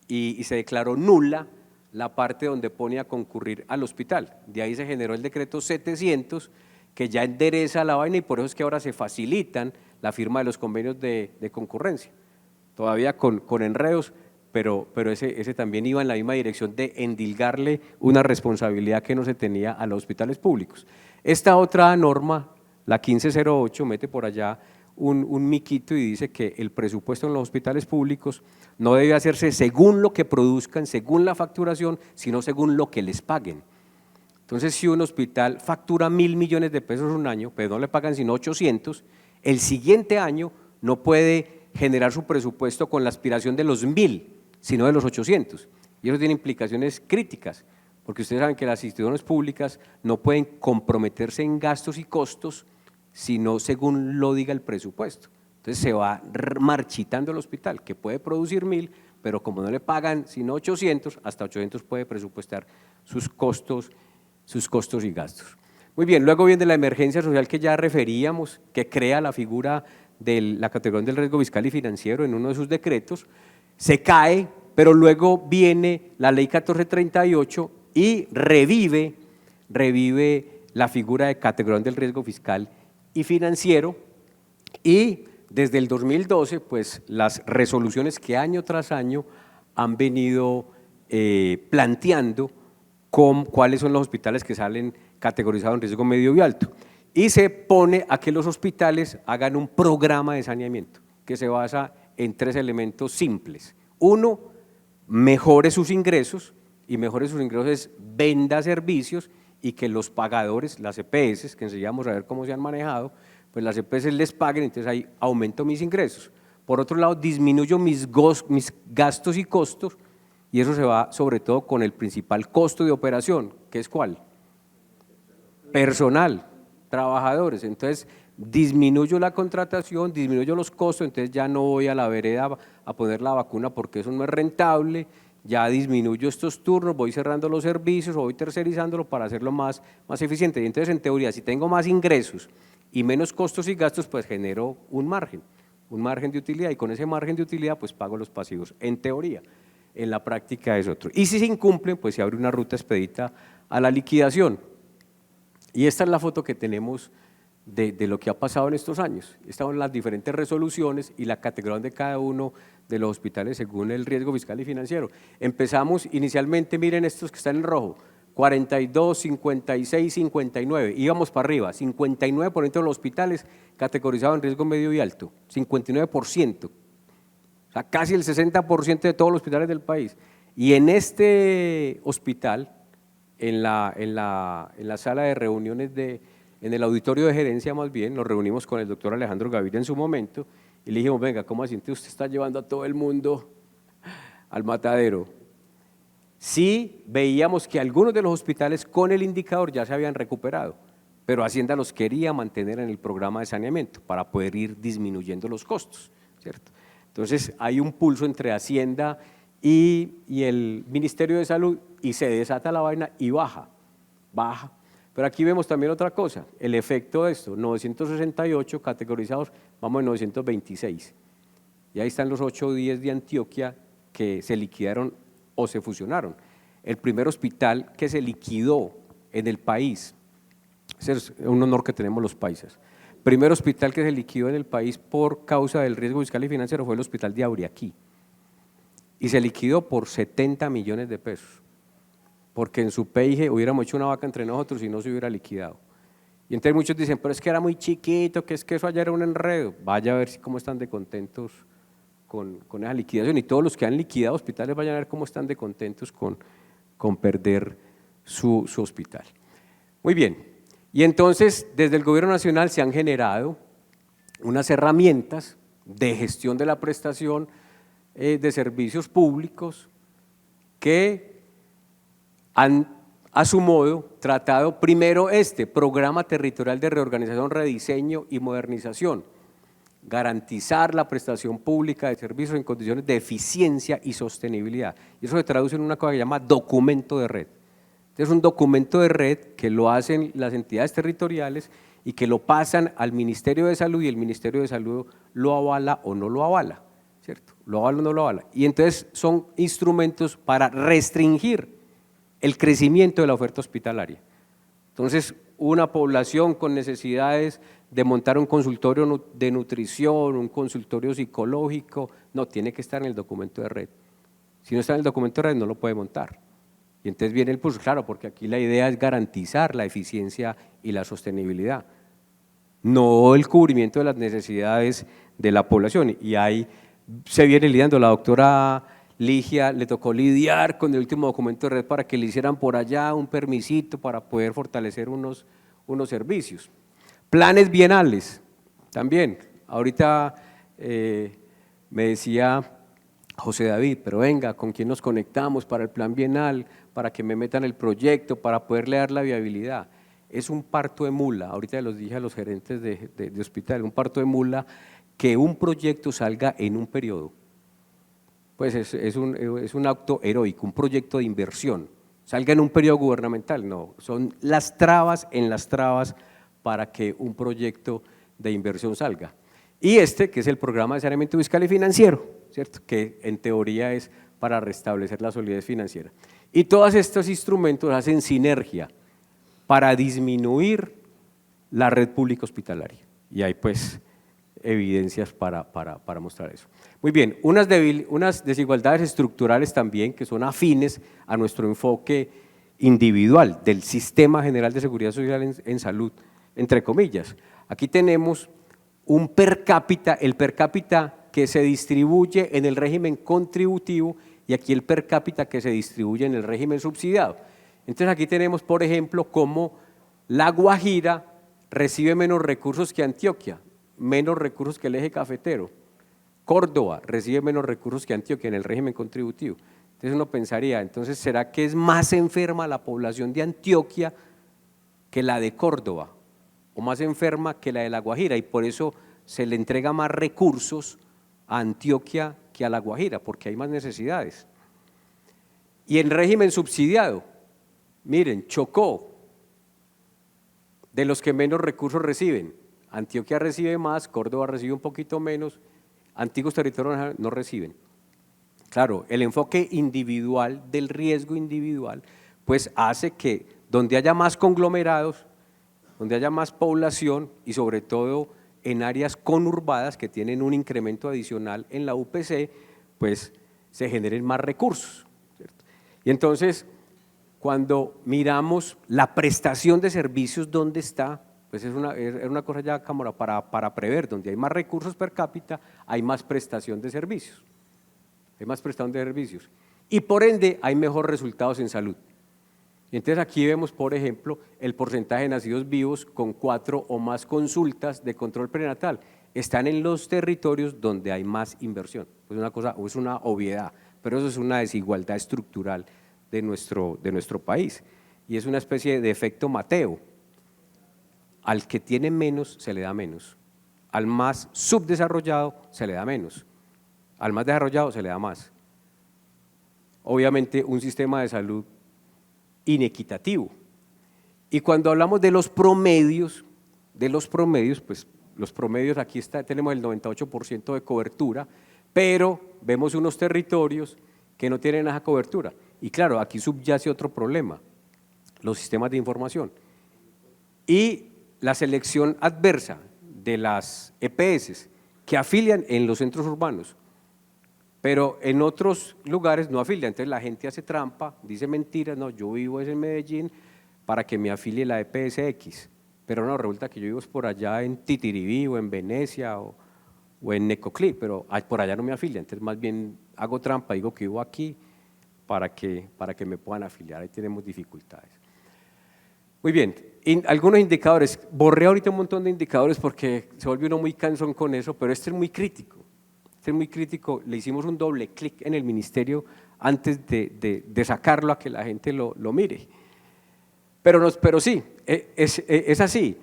y se declaró nula la parte donde pone a concurrir al hospital. De ahí se generó el decreto 700, que ya endereza la vaina y por eso es que ahora se facilitan la firma de los convenios de concurrencia. Todavía con enredos, pero ese también iba en la misma dirección de endilgarle una responsabilidad que no se tenía a los hospitales públicos. Esta otra norma, la 1508, mete por allá un miquito y dice que el presupuesto en los hospitales públicos no debe hacerse según lo que produzcan, según la facturación, sino según lo que les paguen. Entonces, si un hospital factura 1.000 millones de pesos un año, pero no le pagan sino 800, el siguiente año no puede generar su presupuesto con la aspiración de los 1.000, sino de los 800. Y eso tiene implicaciones críticas, porque ustedes saben que las instituciones públicas no pueden comprometerse en gastos y costos, sino según lo diga el presupuesto. Entonces se va marchitando el hospital, que puede producir 1.000, pero como no le pagan sino 800, hasta 800 puede presupuestar sus costos y gastos. Muy bien, luego viene la emergencia social que ya referíamos, que crea la figura de la categoría del riesgo fiscal y financiero en uno de sus decretos, se cae, pero luego viene la ley 1438 y revive la figura de categoría del riesgo fiscal y financiero, y desde el 2012, pues las resoluciones que año tras año han venido planteando cuáles son los hospitales que salen categorizados en riesgo medio y alto. Y se pone a que los hospitales hagan un programa de saneamiento que se basa en 3 elementos simples. Uno, mejore sus ingresos, y mejore sus ingresos es venda servicios y que los pagadores, las EPS, que enseñamos a ver cómo se han manejado, pues las EPS les paguen, entonces ahí aumento mis ingresos. Por otro lado, disminuyo mis gastos y costos, y eso se va sobre todo con el principal costo de operación, que es ¿cuál? Personal, trabajadores. Entonces disminuyo la contratación, disminuyo los costos, entonces ya no voy a la vereda a poner la vacuna porque eso no es rentable, ya disminuyo estos turnos, voy cerrando los servicios o voy tercerizándolo para hacerlo más eficiente. Y entonces, en teoría, si tengo más ingresos y menos costos y gastos, pues genero un margen de utilidad, y con ese margen de utilidad pues pago los pasivos, en teoría. En la práctica es otro. Y si se incumplen, pues se abre una ruta expedita a la liquidación. Y esta es la foto que tenemos de lo que ha pasado en estos años. Estas son las diferentes resoluciones y la categoría de cada uno de los hospitales según el riesgo fiscal y financiero. Empezamos inicialmente, miren estos que están en rojo, 42, 56, 59, íbamos para arriba, 59% de los hospitales categorizados en riesgo medio y alto, 59%, o sea, casi el 60% de todos los hospitales del país. Y en este hospital, en la sala de reuniones, en el auditorio de gerencia más bien, nos reunimos con el doctor Alejandro Gaviria en su momento y le dijimos, venga, ¿cómo así usted está llevando a todo el mundo al matadero? Sí, veíamos que algunos de los hospitales con el indicador ya se habían recuperado, pero Hacienda los quería mantener en el programa de saneamiento para poder ir disminuyendo los costos, ¿cierto? Entonces hay un pulso entre Hacienda y el Ministerio de Salud y se desata la vaina y baja. Pero aquí vemos también otra cosa, el efecto de esto, 968 categorizados, vamos en 926. Y ahí están los 8 o 10 de Antioquia que se liquidaron o se fusionaron. El primer hospital que se liquidó en el país, ese es un honor que tenemos los paisas, primer hospital que se liquidó en el país por causa del riesgo fiscal y financiero fue el hospital de Auriaquí, y se liquidó por 70 millones de pesos, porque en su PIG hubiéramos hecho una vaca entre nosotros y no se hubiera liquidado. Y entonces muchos dicen, pero es que era muy chiquito, que es que eso allá era un enredo. Vaya a ver cómo están de contentos con esa liquidación, y todos los que han liquidado hospitales vayan a ver cómo están de contentos con perder su hospital. Muy bien, y entonces desde el Gobierno Nacional se han generado unas herramientas de gestión de la prestación de servicios públicos que han a su modo tratado primero este programa territorial de reorganización, rediseño y modernización, garantizar la prestación pública de servicios en condiciones de eficiencia y sostenibilidad. Y eso se traduce en una cosa que se llama documento de red. Es un documento de red que lo hacen las entidades territoriales y que lo pasan al Ministerio de Salud, y el Ministerio de Salud lo avala o no lo avala, ¿cierto? Lo avala o no lo avala. Y entonces son instrumentos para restringir el crecimiento de la oferta hospitalaria. Entonces, una población con necesidades de montar un consultorio de nutrición, un consultorio psicológico, no, tiene que estar en el documento de red. Si no está en el documento de red, no lo puede montar. Y entonces viene el pulso, claro, porque aquí la idea es garantizar la eficiencia y la sostenibilidad, no el cubrimiento de las necesidades de la población. Y ahí se viene lidiando, la doctora Ligia le tocó lidiar con el último documento de red para que le hicieran por allá un permisito para poder fortalecer unos servicios. Planes bienales, también, ahorita me decía José David, pero venga, ¿con quién nos conectamos para el plan bienal? para que me metan el proyecto, para poderle dar la viabilidad. Es un parto de mula, ahorita los dije a los gerentes de hospital, un parto de mula que un proyecto salga en un periodo. Pues es un acto heroico, un proyecto de inversión, salga en un periodo gubernamental, no, son las trabas en las trabas para que un proyecto de inversión salga. Y que es el programa de saneamiento fiscal y financiero, ¿cierto? Que en teoría es para restablecer la solidez financiera. Y todos estos instrumentos hacen sinergia para disminuir la red pública hospitalaria. Y hay pues evidencias para mostrar eso. Muy bien, unas desigualdades estructurales también que son afines a nuestro enfoque individual del Sistema General de Seguridad Social en salud, entre comillas. Aquí tenemos un per cápita, el per cápita que se distribuye en el régimen contributivo y aquí el per cápita que se distribuye en el régimen subsidiado. Entonces aquí tenemos, por ejemplo, cómo La Guajira recibe menos recursos que Antioquia, menos recursos que el eje cafetero. Córdoba recibe menos recursos que Antioquia en el régimen contributivo. Entonces uno pensaría, entonces ¿será que es más enferma la población de Antioquia que la de Córdoba? O más enferma que la de La Guajira y por eso se le entrega más recursos a Antioquia que a La Guajira, porque hay más necesidades. Y en régimen subsidiado, miren, Chocó, de los que menos recursos reciben, Antioquia recibe más, Córdoba recibe un poquito menos, antiguos territorios no reciben. Claro, el enfoque individual del riesgo individual, pues hace que donde haya más conglomerados, donde haya más población y sobre todo en áreas conurbadas que tienen un incremento adicional en la UPC, pues se generen más recursos, ¿cierto? Y entonces, cuando miramos la prestación de servicios, ¿dónde está? Pues es una cosa ya cámara para prever, donde hay más recursos per cápita, hay más prestación de servicios, y por ende hay mejores resultados en salud. Entonces aquí vemos, por ejemplo, el porcentaje de nacidos vivos con 4 o más consultas de control prenatal. Están en los territorios donde hay más inversión. Pues es una obviedad, pero eso es una desigualdad estructural de nuestro país. Y es una especie de efecto Mateo. Al que tiene menos se le da menos. Al más subdesarrollado se le da menos. Al más desarrollado se le da más. Obviamente un sistema de salud inequitativo. Y cuando hablamos de los promedios, pues los promedios aquí tenemos el 98% de cobertura, pero vemos unos territorios que no tienen esa cobertura. Y claro, aquí subyace otro problema, los sistemas de información. Y la selección adversa de las EPS que afilian en los centros urbanos, pero en otros lugares no afilian, entonces la gente hace trampa, dice mentiras, no, yo vivo en Medellín para que me afilie la EPS X, pero no, resulta que yo vivo por allá en Titiribí o en Venecia o en Necoclí, pero por allá no me afilian, entonces más bien hago trampa, digo que vivo aquí para que me puedan afiliar, ahí tenemos dificultades. Muy bien, algunos indicadores, borré ahorita un montón de indicadores porque se volvió uno muy cansón con eso, pero este es muy crítico. Le hicimos un doble clic en el ministerio antes de sacarlo a que la gente lo mire. Pero sí, es así,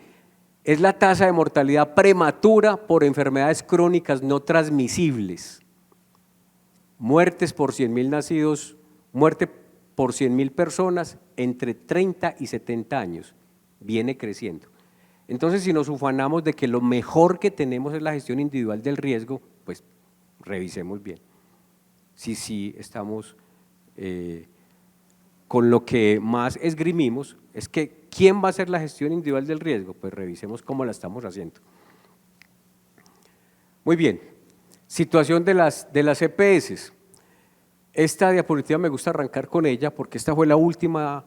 es la tasa de mortalidad prematura por enfermedades crónicas no transmisibles. Muertes por 100.000 nacidos, muerte por 100.000 personas entre 30 y 70 años, viene creciendo. Entonces, si nos ufanamos de que lo mejor que tenemos es la gestión individual del riesgo, pues revisemos bien si estamos con lo que más esgrimimos, es que ¿quién va a hacer la gestión individual del riesgo? Pues revisemos cómo la estamos haciendo. Muy bien, situación de las EPS. Esta diapositiva me gusta arrancar con ella porque esta fue la última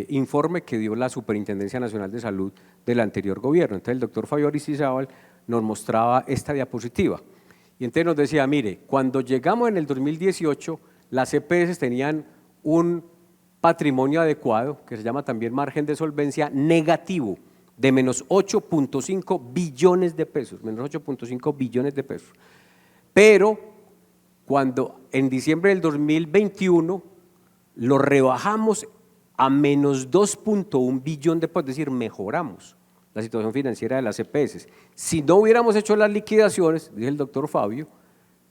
informe que dio la Superintendencia Nacional de Salud del anterior gobierno. Entonces el doctor Fabio Aristizábal nos mostraba esta diapositiva. Y entonces nos decía, mire, cuando llegamos en el 2018, las EPS tenían un patrimonio adecuado, que se llama también margen de solvencia negativo, de menos 8.5 billones de pesos, menos 8.5 billones de pesos. Pero cuando en diciembre del 2021 lo rebajamos a menos 2.1 billón de pesos, es decir, mejoramos la situación financiera de las EPS. Si no hubiéramos hecho las liquidaciones, dice el doctor Fabio,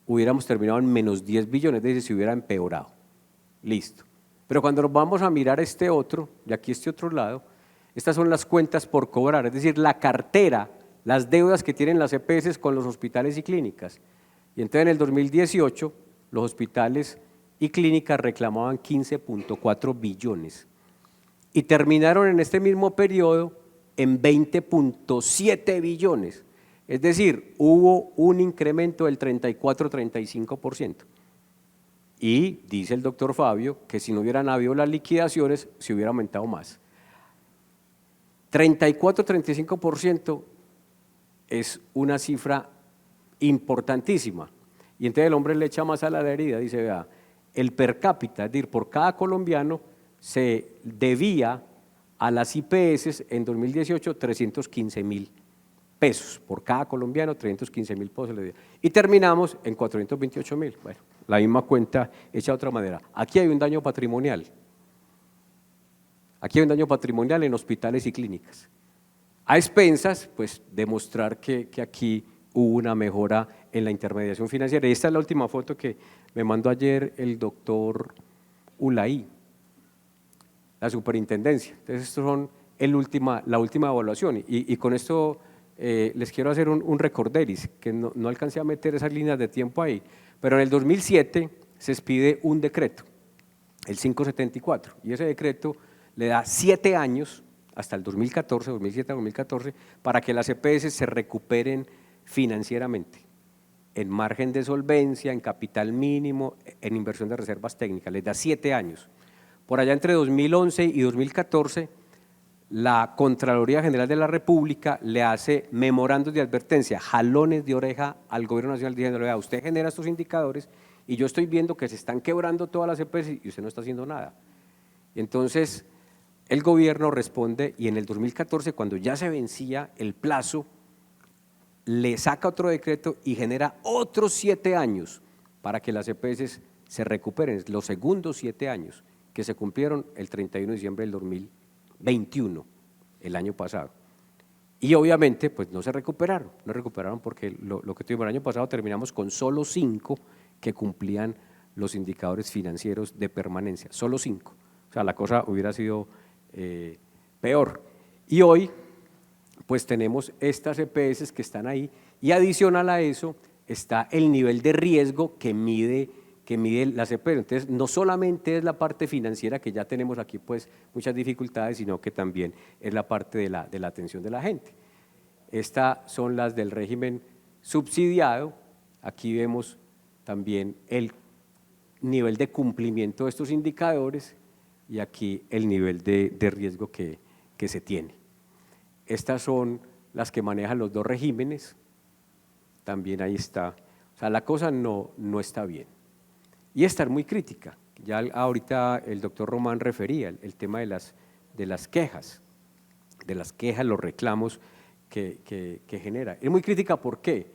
hubiéramos terminado en menos 10 billones, es decir, se hubiera empeorado. Listo. Pero cuando nos vamos a mirar este otro, y aquí este otro lado, estas son las cuentas por cobrar, es decir, la cartera, las deudas que tienen las EPS con los hospitales y clínicas. Y entonces en el 2018 los hospitales y clínicas reclamaban 15.4 billones y terminaron en este mismo periodo en 20.7 billones. Es decir, hubo un incremento del 34-35%. Y dice el doctor Fabio que si no hubieran habido las liquidaciones, se hubiera aumentado más. 34-35% es una cifra importantísima. Y entonces el hombre le echa más a la herida, dice, vea, el per cápita, es decir, por cada colombiano se debía a las IPS en 2018 315.000 pesos, por cada colombiano 315.000 pesos le debía. Y terminamos en 428.000, bueno, la misma cuenta hecha de otra manera. Aquí hay un daño patrimonial. Aquí hay un daño patrimonial en hospitales y clínicas. A expensas, pues, demostrar que aquí hubo una mejora en la intermediación financiera. Y esta es la última foto que me mandó ayer el doctor Ulaí, la superintendencia. Entonces, estos son la última evaluación. Y con esto les quiero hacer un recorderis, que no alcancé a meter esas líneas de tiempo ahí. Pero en el 2007 se expide un decreto, el 574, y ese decreto le da 7 años, hasta el 2014, 2007-2014, para que las EPS se recuperen financieramente, en margen de solvencia, en capital mínimo, en inversión de reservas técnicas, les da 7 años. Por allá entre 2011 y 2014, la Contraloría General de la República le hace memorandos de advertencia, jalones de oreja al Gobierno Nacional diciéndole, vea, usted genera estos indicadores y yo estoy viendo que se están quebrando todas las EPS y usted no está haciendo nada. Y entonces el gobierno responde y en el 2014, cuando ya se vencía el plazo, le saca otro decreto y genera otros 7 años para que las EPS se recuperen, los segundos 7 años que se cumplieron el 31 de diciembre del 2021, el año pasado. Y obviamente pues no recuperaron porque lo que tuvimos el año pasado terminamos con solo 5 que cumplían los indicadores financieros de permanencia, solo 5. O sea, la cosa hubiera sido peor. Y hoy pues tenemos estas EPS que están ahí y adicional a eso está el nivel de riesgo que mide las EPS. Entonces, no solamente es la parte financiera, que ya tenemos aquí pues muchas dificultades, sino que también es la parte de la atención de la gente. Estas son las del régimen subsidiado. Aquí vemos también el nivel de cumplimiento de estos indicadores y aquí el nivel de riesgo que se tiene. Estas son las que manejan los dos regímenes, también ahí está. O sea, la cosa no está bien. Y esta es muy crítica, ya ahorita el doctor Román refería el tema de las quejas, los reclamos que genera. Es muy crítica, ¿por qué?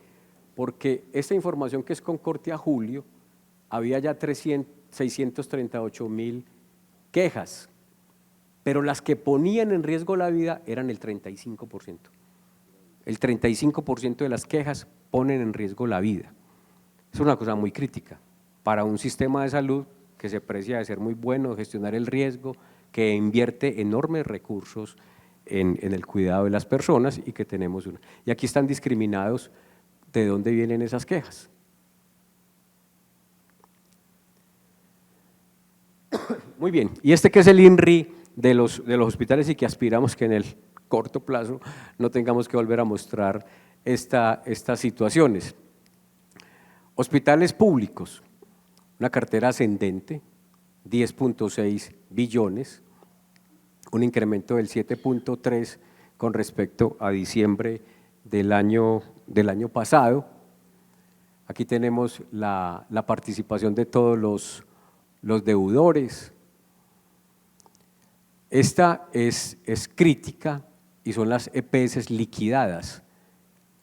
Porque esta información que es con corte a julio, había ya 638.000 quejas, pero las que ponían en riesgo la vida eran el 35%. El 35% de las quejas ponen en riesgo la vida. Es una cosa muy crítica para un sistema de salud que se precia de ser muy bueno, gestionar el riesgo, que invierte enormes recursos en el cuidado de las personas y que tenemos una. Y aquí están discriminados de dónde vienen esas quejas. Muy bien, y este que es el INRI de los hospitales y que aspiramos que en el corto plazo no tengamos que volver a mostrar estas situaciones. Hospitales públicos, una cartera ascendente, 10.6 billones, un incremento del 7.3 con respecto a diciembre del año pasado. Aquí tenemos la participación de todos los deudores. Esta es crítica y son las EPS liquidadas,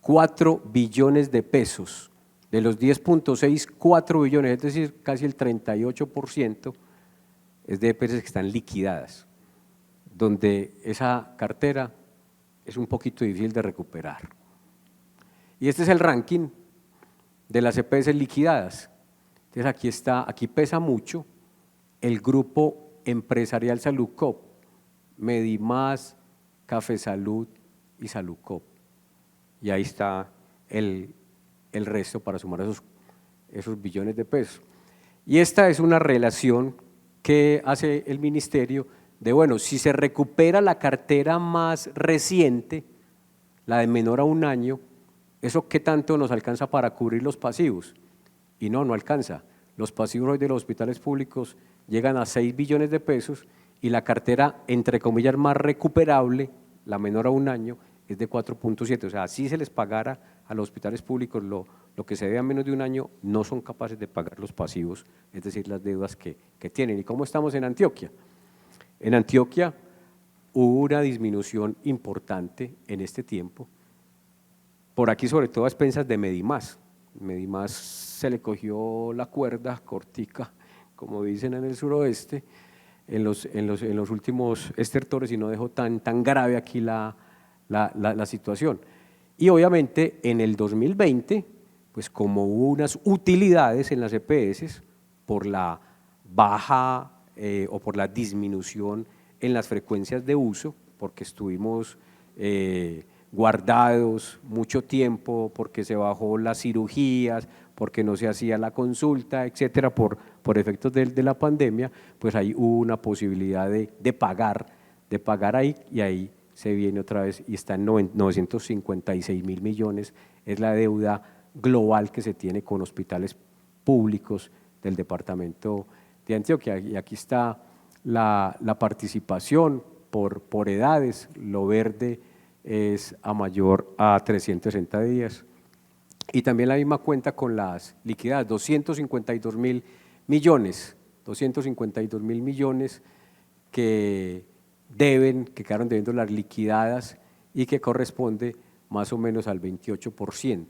4 billones de pesos, de los 10.6, 4 billones, es decir, casi el 38%, es de EPS que están liquidadas, donde esa cartera es un poquito difícil de recuperar. Y este es el ranking de las EPS liquidadas. Entonces aquí está, aquí pesa mucho el grupo empresarial Saludcop, Medimás, Café Salud y Saludcop. Y ahí está el resto para sumar esos billones de pesos. Y esta es una relación que hace el ministerio de, bueno, si se recupera la cartera más reciente, la de menor a un año, ¿eso qué tanto nos alcanza para cubrir los pasivos? Y no alcanza. Los pasivos hoy de los hospitales públicos llegan a 6 billones de pesos y la cartera, entre comillas, más recuperable, la menor a un año, es de 4.7. O sea, si se les pagara a los hospitales públicos lo que se debe a menos de un año, no son capaces de pagar los pasivos, es decir, las deudas que tienen. ¿Y cómo estamos en Antioquia? En Antioquia hubo una disminución importante en este tiempo, por aquí sobre todo a expensas de Medimás. Medimás se le cogió la cuerda cortica, como dicen en el suroeste, en los últimos estertores y no dejó tan grave aquí la situación. Y obviamente en el 2020, pues como hubo unas utilidades en las EPS por la baja o por la disminución en las frecuencias de uso, porque estuvimos guardados mucho tiempo, porque se bajó las cirugías, porque no se hacía la consulta, etcétera, por efectos de la pandemia, pues ahí hubo una posibilidad de pagar ahí, y ahí se viene otra vez y está en 956.000 millones, es la deuda global que se tiene con hospitales públicos del departamento de Antioquia. Y aquí está la participación por edades, lo verde es a mayor a 360 días. Y también la misma cuenta con las liquidadas, 252.000 millones, 252.000 millones que quedaron debiendo las liquidadas y que corresponde más o menos al 28%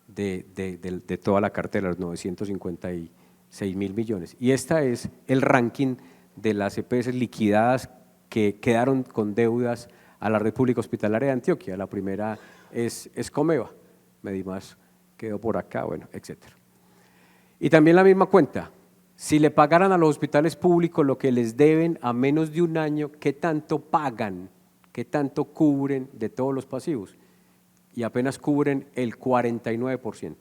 de toda la cartera, los 956.000 millones. Y este es el ranking de las EPS liquidadas que quedaron con deudas a la Red Pública Hospitalaria de Antioquia. La primera es Comeva, Medimás quedó por acá, bueno, etcétera. Y también la misma cuenta, si le pagaran a los hospitales públicos lo que les deben a menos de un año, ¿qué tanto pagan? ¿Qué tanto cubren de todos los pasivos? Y apenas cubren el 49%.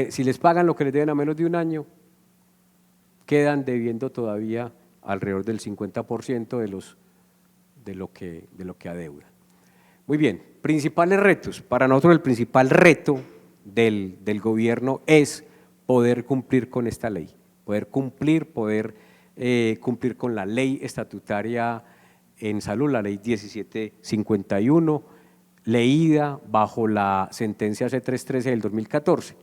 Si les pagan lo que les deben a menos de un año, quedan debiendo todavía alrededor del 50% de lo que adeudan. Muy bien, principales retos. Para nosotros el principal reto del gobierno es poder cumplir con esta ley, poder cumplir con la ley estatutaria en salud, la ley 1751, leída bajo la sentencia C313 del 2014.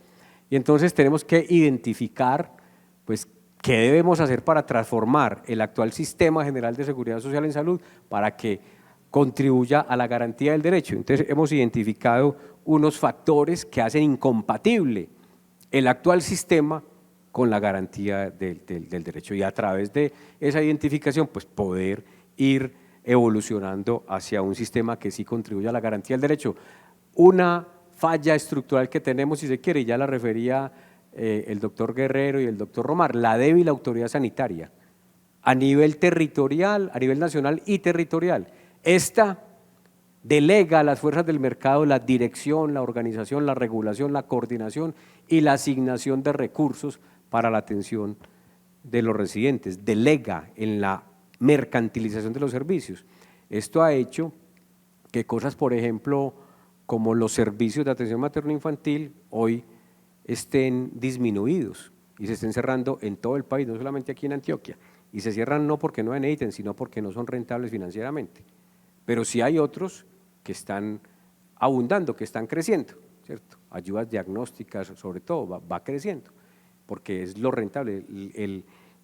Y entonces tenemos que identificar, pues, qué debemos hacer para transformar el actual sistema general de seguridad social en salud para que contribuya a la garantía del derecho. Entonces hemos identificado unos factores que hacen incompatible el actual sistema con la garantía del derecho, y a través de esa identificación pues poder ir evolucionando hacia un sistema que sí contribuya a la garantía del derecho. Una falla estructural que tenemos, si se quiere, y ya la refería el doctor Guerrero y el doctor Romar, la débil autoridad sanitaria a nivel territorial, a nivel nacional y territorial. Esta delega a las fuerzas del mercado la dirección, la organización, la regulación, la coordinación y la asignación de recursos para la atención de los residentes, delega en la mercantilización de los servicios. Esto ha hecho que cosas, por ejemplo, como los servicios de atención materno-infantil hoy estén disminuidos y se estén cerrando en todo el país, no solamente aquí en Antioquia, y se cierran no porque no necesiten, sino porque no son rentables financieramente. Pero sí hay otros que están abundando, que están creciendo, ¿cierto? Ayudas diagnósticas, sobre todo, va creciendo, porque es lo rentable.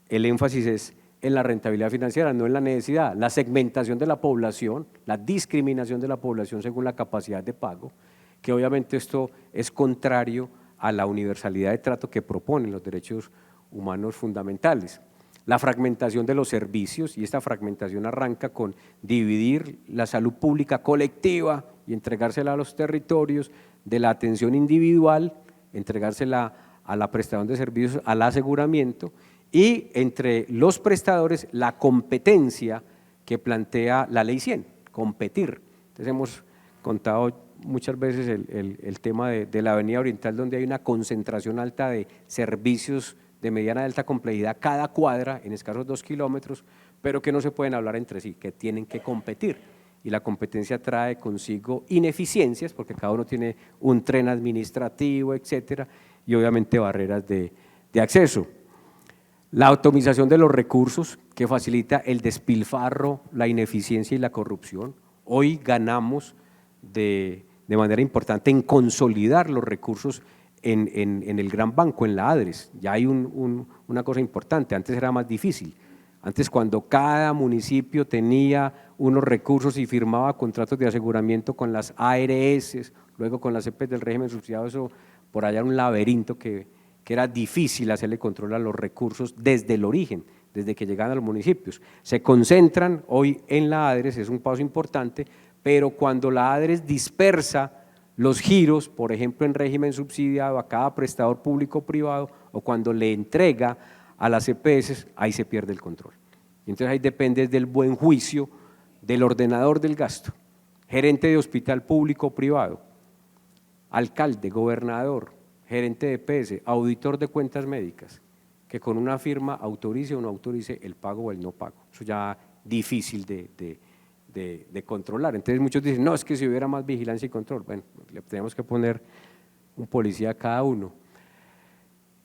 El énfasis es en la rentabilidad financiera, no en la necesidad. La segmentación de la población, la discriminación de la población según la capacidad de pago, que obviamente esto es contrario a la universalidad de trato que proponen los derechos humanos fundamentales. La fragmentación de los servicios, y esta fragmentación arranca con dividir la salud pública colectiva y entregársela a los territorios, de la atención individual, entregársela a la prestación de servicios, al aseguramiento, y entre los prestadores la competencia que plantea la Ley 100, competir. Entonces hemos contado muchas veces el tema de la Avenida Oriental, donde hay una concentración alta de servicios de mediana y alta complejidad cada cuadra en escasos 2 kilómetros, pero que no se pueden hablar entre sí, que tienen que competir. Y la competencia trae consigo ineficiencias, porque cada uno tiene un tren administrativo, etcétera, y obviamente barreras de acceso. La optimización de los recursos, que facilita el despilfarro, la ineficiencia y la corrupción. Hoy ganamos de manera importante en consolidar los recursos en el gran banco, en la ADRES. Ya hay una cosa importante, antes era más difícil. Antes, cuando cada municipio tenía unos recursos y firmaba contratos de aseguramiento con las ARS, luego con las EPS del régimen subsidiado, eso por allá era un laberinto que era difícil hacerle control a los recursos desde el origen, desde que llegaban a los municipios. Se concentran hoy en la ADRES, es un paso importante, pero cuando la ADRES dispersa los giros, por ejemplo en régimen subsidiado a cada prestador público o privado, o cuando le entrega a las EPS, ahí se pierde el control. Entonces ahí depende del buen juicio del ordenador del gasto, gerente de hospital público o privado, alcalde, gobernador, gerente de EPS, auditor de cuentas médicas, que con una firma autorice o no autorice el pago o el no pago. Eso ya difícil de controlar. Entonces muchos dicen, no, es que si hubiera más vigilancia y control, bueno, le tenemos que poner un policía a cada uno.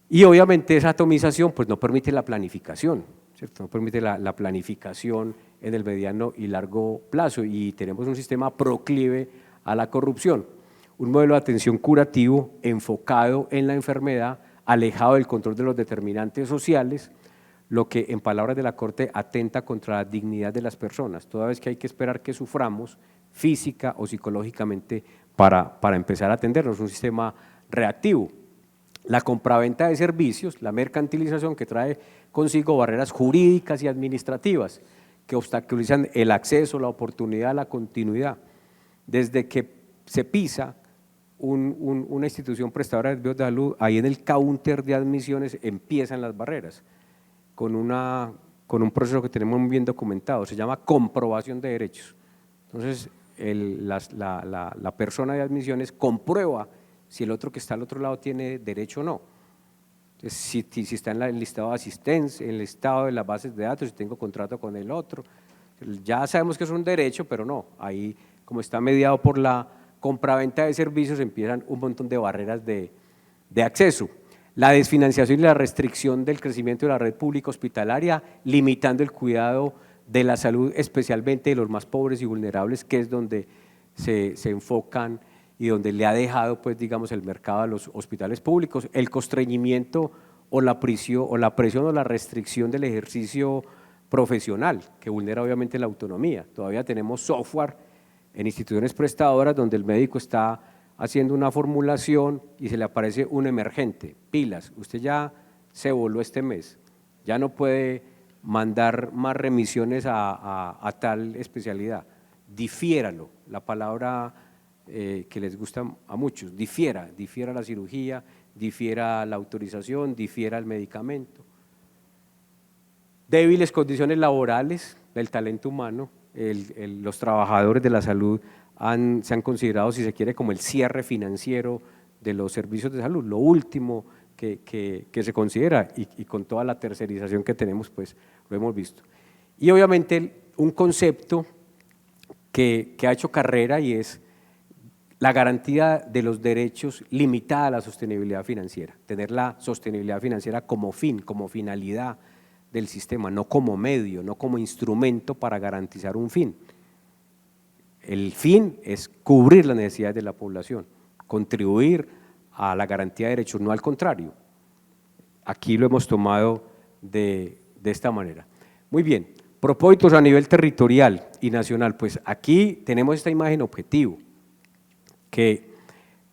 Y obviamente esa atomización pues no permite la planificación, ¿cierto? No permite la planificación en el mediano y largo plazo, y tenemos un sistema proclive a la corrupción. Un modelo de atención curativo enfocado en la enfermedad, alejado del control de los determinantes sociales, lo que en palabras de la Corte atenta contra la dignidad de las personas, toda vez que hay que esperar que suframos física o psicológicamente para empezar a atendernos, un sistema reactivo. La compraventa de servicios, la mercantilización, que trae consigo barreras jurídicas y administrativas que obstaculizan el acceso, la oportunidad, la continuidad. Desde que se pisa una institución prestadora de servicios de salud, ahí en el counter de admisiones empiezan las barreras, con un proceso que tenemos muy bien documentado, se llama comprobación de derechos. Entonces, la persona de admisiones comprueba si el otro que está al otro lado tiene derecho o no. Entonces, si está en el listado de asistencia, en el listado de las bases de datos, si tengo contrato con el otro, ya sabemos que es un derecho, pero no, ahí como está mediado por la compraventa de servicios, empiezan un montón de barreras de acceso. La desfinanciación y la restricción del crecimiento de la red pública hospitalaria, limitando el cuidado de la salud, especialmente de los más pobres y vulnerables, que es donde se enfocan y donde le ha dejado, pues, digamos, el mercado a los hospitales públicos. El constreñimiento o la presión o la restricción del ejercicio profesional, que vulnera obviamente la autonomía. Todavía tenemos software en instituciones prestadoras donde el médico está haciendo una formulación y se le aparece un emergente, pilas, usted ya se voló este mes, ya no puede mandar más remisiones a tal especialidad, difiéralo, la palabra que les gusta a muchos, difiera la cirugía, difiera la autorización, difiera el medicamento. Débiles condiciones laborales del talento humano, los trabajadores de la salud se han considerado, si se quiere, como el cierre financiero de los servicios de salud, lo último que se considera, y con toda la tercerización que tenemos, pues lo hemos visto. Y obviamente un concepto que ha hecho carrera, y es la garantía de los derechos limitada a la sostenibilidad financiera, tener la sostenibilidad financiera como fin, como finalidad del sistema, no como medio, no como instrumento para garantizar un fin. El fin es cubrir las necesidades de la población, contribuir a la garantía de derechos, no al contrario. Aquí lo hemos tomado de esta manera. Muy bien, propósitos a nivel territorial y nacional, pues aquí tenemos esta imagen objetivo que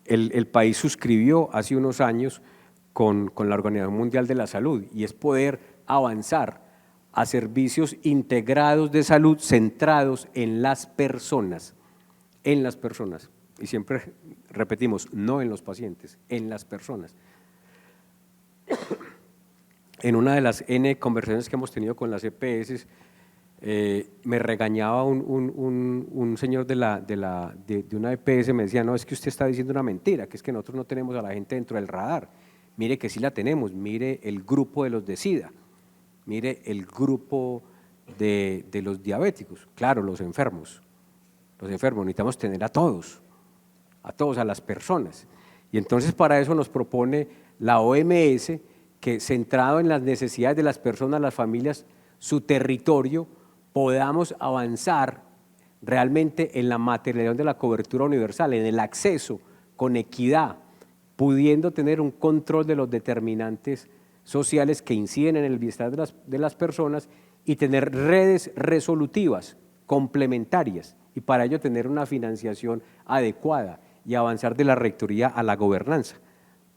el país suscribió hace unos años con la Organización Mundial de la Salud, y es poder avanzar a servicios integrados de salud centrados en las personas, y siempre repetimos, no en los pacientes, en las personas. En una de las N conversaciones que hemos tenido con las EPS, me regañaba un señor de una EPS, me decía, no, es que usted está diciendo una mentira, que es que nosotros no tenemos a la gente dentro del radar. Mire que sí la tenemos, mire el grupo de los de SIDA, mire el grupo de los diabéticos, claro, los enfermos, necesitamos tener a todos, a las personas. Y entonces para eso nos propone la OMS que, centrado en las necesidades de las personas, las familias, su territorio, podamos avanzar realmente en la materialización de la cobertura universal, en el acceso con equidad, pudiendo tener un control de los determinantes sociales que inciden en el bienestar de las personas y tener redes resolutivas, complementarias, y para ello tener una financiación adecuada y avanzar de la rectoría a la gobernanza,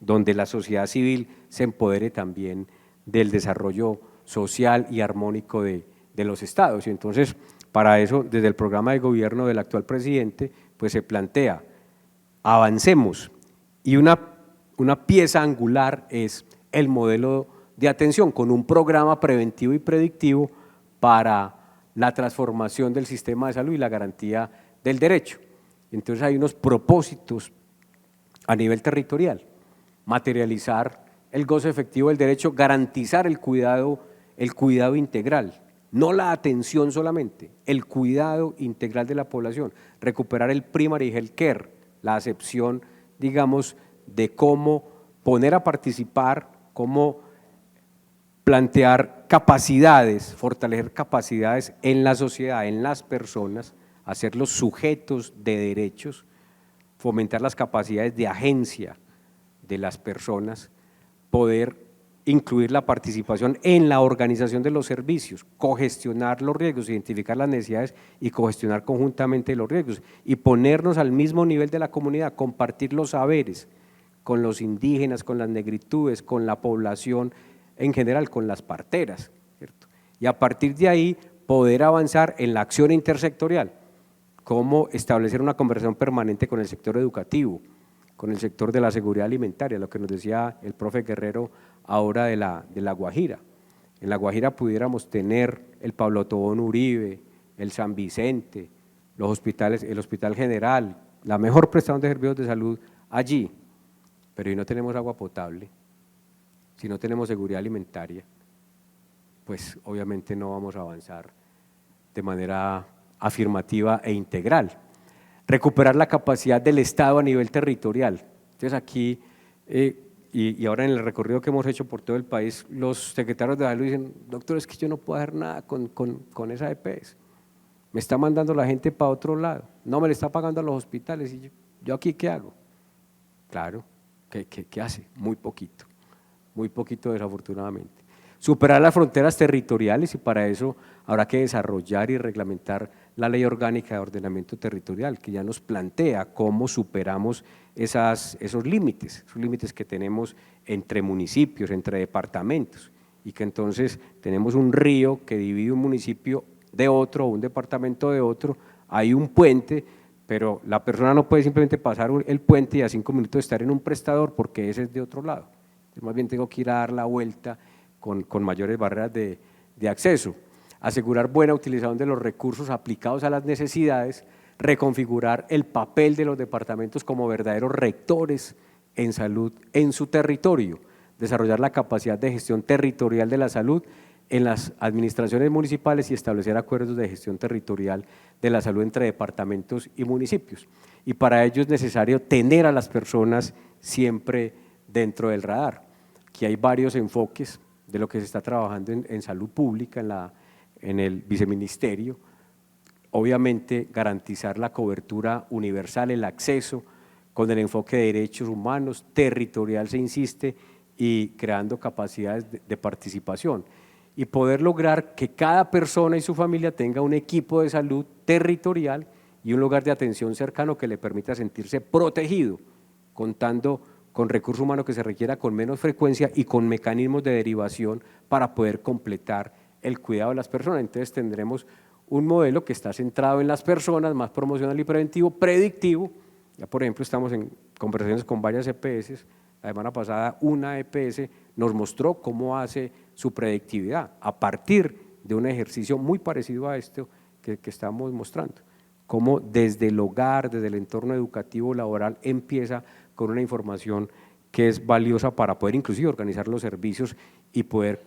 donde la sociedad civil se empodere también del desarrollo social y armónico de los estados. Y entonces, para eso, desde el programa de gobierno del actual presidente, pues se plantea, avancemos, y una pieza angular es el modelo de atención, con un programa preventivo y predictivo para la transformación del sistema de salud y la garantía del derecho. Entonces hay unos propósitos a nivel territorial: materializar el goce efectivo del derecho, garantizar el cuidado integral, no la atención solamente, el cuidado integral de la población, recuperar el primary health care, la acepción, digamos, de cómo poner a participar, cómo plantear capacidades, fortalecer capacidades en la sociedad, en las personas, hacerlos sujetos de derechos, fomentar las capacidades de agencia de las personas, poder incluir la participación en la organización de los servicios, cogestionar los riesgos, identificar las necesidades y cogestionar conjuntamente los riesgos, y ponernos al mismo nivel de la comunidad, compartir los saberes con los indígenas, con las negritudes, con la población en general, con las parteras, ¿cierto? Y a partir de ahí poder avanzar en la acción intersectorial, cómo establecer una conversación permanente con el sector educativo, con el sector de la seguridad alimentaria, lo que nos decía el profe Guerrero ahora de la Guajira. En la Guajira pudiéramos tener el Pablo Tobón Uribe, el San Vicente, los hospitales, el Hospital General, la mejor prestación de servicios de salud allí, pero si no tenemos agua potable, si no tenemos seguridad alimentaria, pues obviamente no vamos a avanzar de manera afirmativa e integral. Recuperar la capacidad del Estado a nivel territorial. Entonces aquí, y ahora en el recorrido que hemos hecho por todo el país, los secretarios de salud dicen, doctor, es que yo no puedo hacer nada con esa EPS, me está mandando la gente para otro lado, no me le está pagando a los hospitales, y yo aquí ¿qué hago? Claro, ¿qué hace? Muy poquito desafortunadamente. Superar las fronteras territoriales, y para eso habrá que desarrollar y reglamentar la Ley Orgánica de Ordenamiento Territorial, que ya nos plantea cómo superamos esos límites que tenemos entre municipios, entre departamentos, y que entonces tenemos un río que divide un municipio de otro, o un departamento de otro, hay un puente, pero la persona no puede simplemente pasar el puente y a 5 minutos estar en un prestador porque ese es de otro lado. Entonces, más bien tengo que ir a dar la vuelta con mayores barreras de acceso. Asegurar buena utilización de los recursos aplicados a las necesidades, reconfigurar el papel de los departamentos como verdaderos rectores en salud en su territorio, desarrollar la capacidad de gestión territorial de la salud en las administraciones municipales y establecer acuerdos de gestión territorial de la salud entre departamentos y municipios. Y para ello es necesario tener a las personas siempre dentro del radar. Aquí hay varios enfoques de lo que se está trabajando en salud pública, en el viceministerio. Obviamente garantizar la cobertura universal, el acceso con el enfoque de derechos humanos, territorial se insiste, y creando capacidades de participación, y poder lograr que cada persona y su familia tenga un equipo de salud territorial y un lugar de atención cercano que le permita sentirse protegido, contando con recurso humano que se requiera con menos frecuencia y con mecanismos de derivación para poder completar el cuidado de las personas. Entonces tendremos un modelo que está centrado en las personas, más promocional y preventivo, predictivo. Ya por ejemplo estamos en conversaciones con varias EPS. La semana pasada una EPS nos mostró cómo hace su predictividad a partir de un ejercicio muy parecido a esto que estamos mostrando. Cómo desde el hogar, desde el entorno educativo laboral empieza con una información que es valiosa para poder inclusive organizar los servicios y poder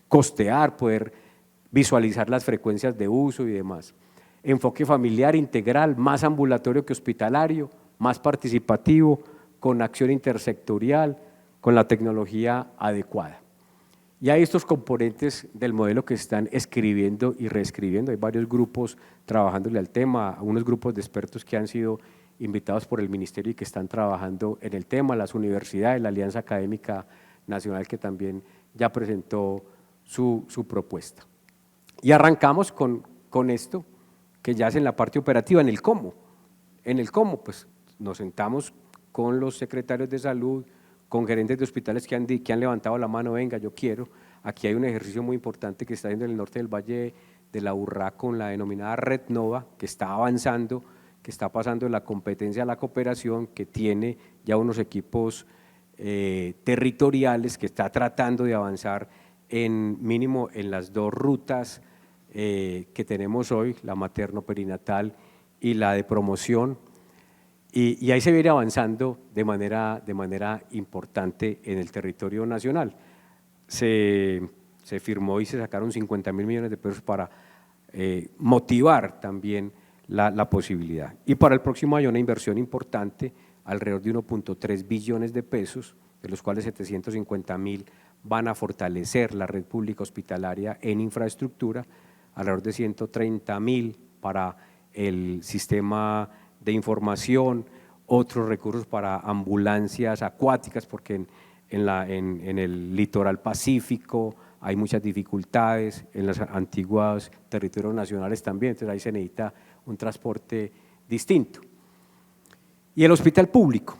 costear, poder visualizar las frecuencias de uso y demás. Enfoque familiar integral, más ambulatorio que hospitalario, más participativo, con acción intersectorial, con la tecnología adecuada. Y hay estos componentes del modelo que están escribiendo y reescribiendo. Hay varios grupos trabajándole al tema, unos grupos de expertos que han sido invitados por el Ministerio y que están trabajando en el tema, las universidades, la Alianza Académica Nacional que también ya presentó su propuesta. Y arrancamos con esto, que ya es en la parte operativa, en el cómo. En el cómo, pues nos sentamos con los secretarios de salud, con gerentes de hospitales que han levantado la mano, venga, yo quiero. Aquí hay un ejercicio muy importante que está haciendo en el norte del Valle de la Urrá con la denominada Red Nova, que está avanzando, que está pasando de la competencia a la cooperación, que tiene ya unos equipos territoriales, que está tratando de avanzar en mínimo en las dos rutas que tenemos hoy, la materno-perinatal y la de promoción. Y ahí se viene avanzando de manera importante en el territorio nacional. Se firmó y se sacaron 50.000 millones de pesos para motivar también la posibilidad. Y para el próximo año una inversión importante, alrededor de 1.3 billones de pesos, de los cuales 750.000 van a fortalecer la red pública hospitalaria en infraestructura, alrededor de 130.000 para el sistema de información, otros recursos para ambulancias acuáticas, porque en el litoral pacífico hay muchas dificultades, en los antiguos territorios nacionales también, entonces ahí se necesita un transporte distinto. Y el hospital público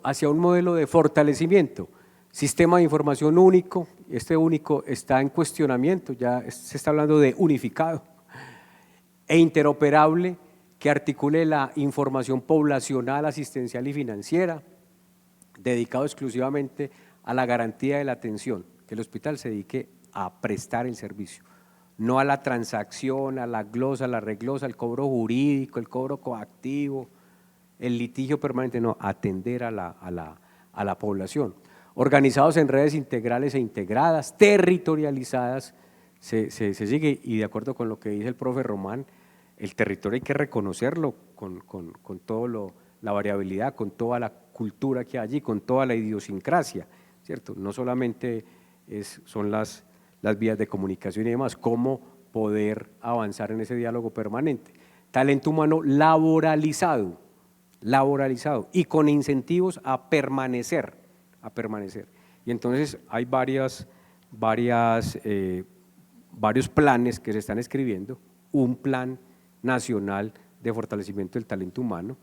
hacia un modelo de fortalecimiento, sistema de información único, este único está en cuestionamiento, ya se está hablando de unificado, e interoperable, que articule la información poblacional, asistencial y financiera, dedicado exclusivamente a la garantía de la atención, que el hospital se dedique a prestar el servicio, no a la transacción, a la glosa, a la reglosa, al cobro jurídico, el cobro coactivo, el litigio permanente, no, atender a la población. Organizados en redes integrales e integradas, territorializadas, se sigue, y de acuerdo con lo que dice el profe Román, el territorio hay que reconocerlo con toda la variabilidad, con toda la cultura que hay allí, con toda la idiosincrasia, ¿cierto? No solamente son las vías de comunicación y demás, cómo poder avanzar en ese diálogo permanente. Talento humano laboralizado y con incentivos a permanecer. Y entonces hay varios planes que se están escribiendo, un plan nacional de fortalecimiento del talento humano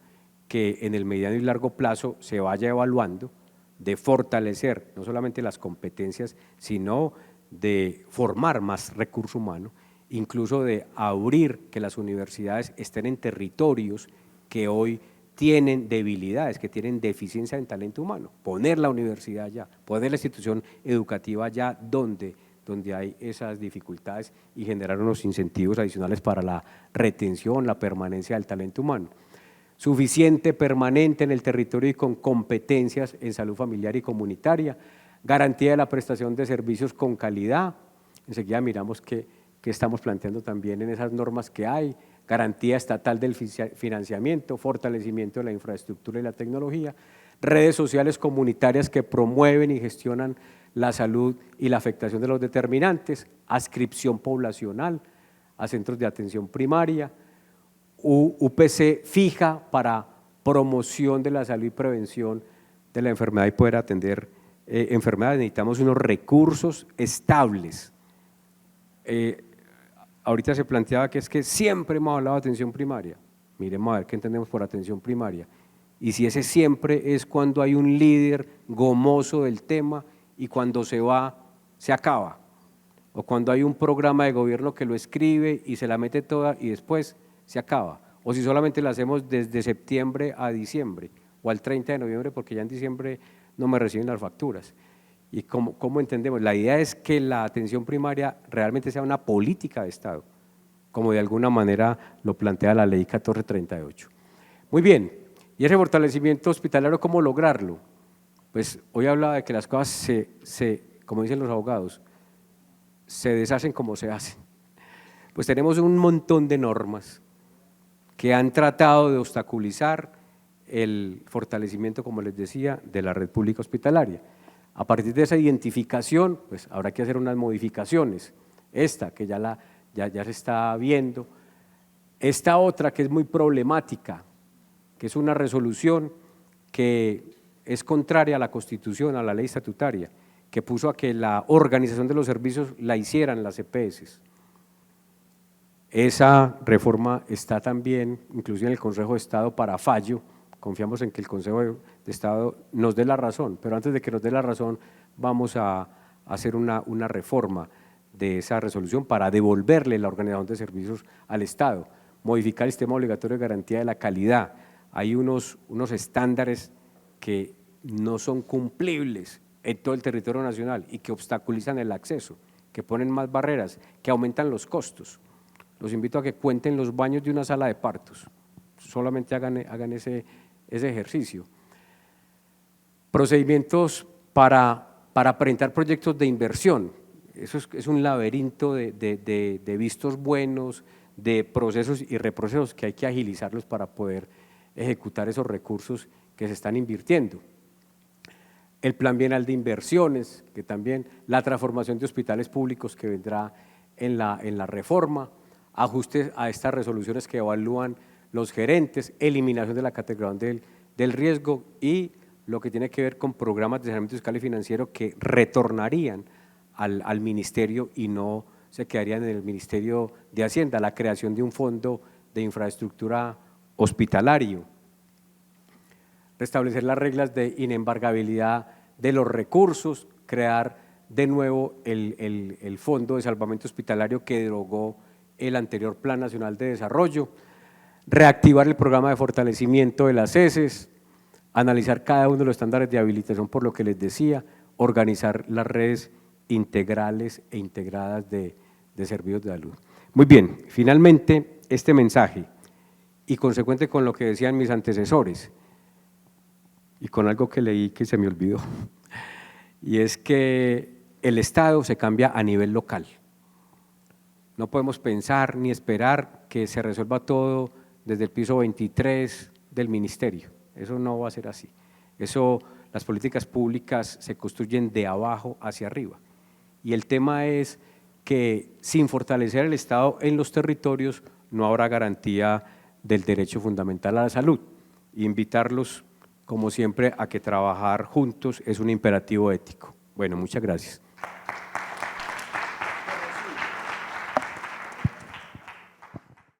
que en el mediano y largo plazo se vaya evaluando, de fortalecer no solamente las competencias, sino de formar más recurso humano, incluso de abrir que las universidades estén en territorios que hoy tienen debilidades, que tienen deficiencia en talento humano, poner la universidad allá, poner la institución educativa allá donde hay esas dificultades y generar unos incentivos adicionales para la retención, la permanencia del talento humano. Suficiente, permanente en el territorio y con competencias en salud familiar y comunitaria, garantía de la prestación de servicios con calidad, enseguida miramos qué estamos planteando también en esas normas que hay, garantía estatal del financiamiento, fortalecimiento de la infraestructura y la tecnología, redes sociales comunitarias que promueven y gestionan la salud y la afectación de los determinantes, adscripción poblacional a centros de atención primaria, UPC fija para promoción de la salud y prevención de la enfermedad y poder atender enfermedades. Necesitamos unos recursos estables. Ahorita se planteaba que es que siempre hemos hablado de atención primaria. Miremos a ver qué entendemos por atención primaria. y si ese siempre es cuando hay un líder gomoso del tema y cuando se va, se acaba, o cuando hay un programa de gobierno que lo escribe y se la mete toda y después se acaba, o si solamente lo hacemos desde septiembre a diciembre o al 30 de noviembre porque ya en diciembre no me reciben las facturas. ¿Y cómo entendemos? La idea es que la atención primaria realmente sea una política de Estado, como de alguna manera lo plantea la Ley 1438. Muy bien, ¿y ese fortalecimiento hospitalario cómo lograrlo? Pues hoy hablaba de que las cosas como dicen los abogados, se deshacen como se hacen. Pues tenemos un montón de normas que han tratado de obstaculizar el fortalecimiento, como les decía, de la red pública hospitalaria. A partir de esa identificación, pues habrá que hacer unas modificaciones. Esta, que ya se está viendo. Esta otra, que es muy problemática, que es una resolución que es contraria a la Constitución, a la ley estatutaria, que puso a que la organización de los servicios la hicieran las EPS. Esa reforma está también, inclusive en el Consejo de Estado, para fallo. Confiamos en que el Consejo de Estado nos dé la razón, pero antes de que nos dé la razón vamos a hacer una reforma de esa resolución para devolverle la organización de servicios al Estado, modificar el sistema obligatorio de garantía de la calidad. Hay unos estándares que no son cumplibles en todo el territorio nacional y que obstaculizan el acceso, que ponen más barreras, que aumentan los costos. Los invito a que cuenten los baños de una sala de partos, solamente hagan ese ejercicio. Procedimientos para presentar proyectos de inversión, eso es un laberinto de vistos buenos, de procesos y reprocesos que hay que agilizarlos para poder ejecutar esos recursos que se están invirtiendo. El plan bienal de inversiones, que también la transformación de hospitales públicos que vendrá en la reforma, ajustes a estas resoluciones que evalúan los gerentes, eliminación de la categoría del riesgo y lo que tiene que ver con programas de saneamiento fiscal y financiero que retornarían al ministerio y no se quedarían en el Ministerio de Hacienda, la creación de un fondo de infraestructura hospitalario, restablecer las reglas de inembargabilidad de los recursos, crear de nuevo el Fondo de Salvamento Hospitalario que derogó el anterior Plan Nacional de Desarrollo, reactivar el programa de fortalecimiento de las ESES, analizar cada uno de los estándares de habilitación por lo que les decía, organizar las redes integrales e integradas de servicios de salud. Muy bien, finalmente este mensaje y consecuente con lo que decían mis antecesores y con algo que leí que se me olvidó, y es que el Estado se cambia a nivel local. No podemos pensar ni esperar que se resuelva todo desde el piso 23 del ministerio, eso no va a ser así. Las políticas públicas se construyen de abajo hacia arriba y el tema es que sin fortalecer el Estado en los territorios no habrá garantía del derecho fundamental a la salud. Invitarlos, como siempre, a que trabajar juntos es un imperativo ético. Bueno, muchas gracias.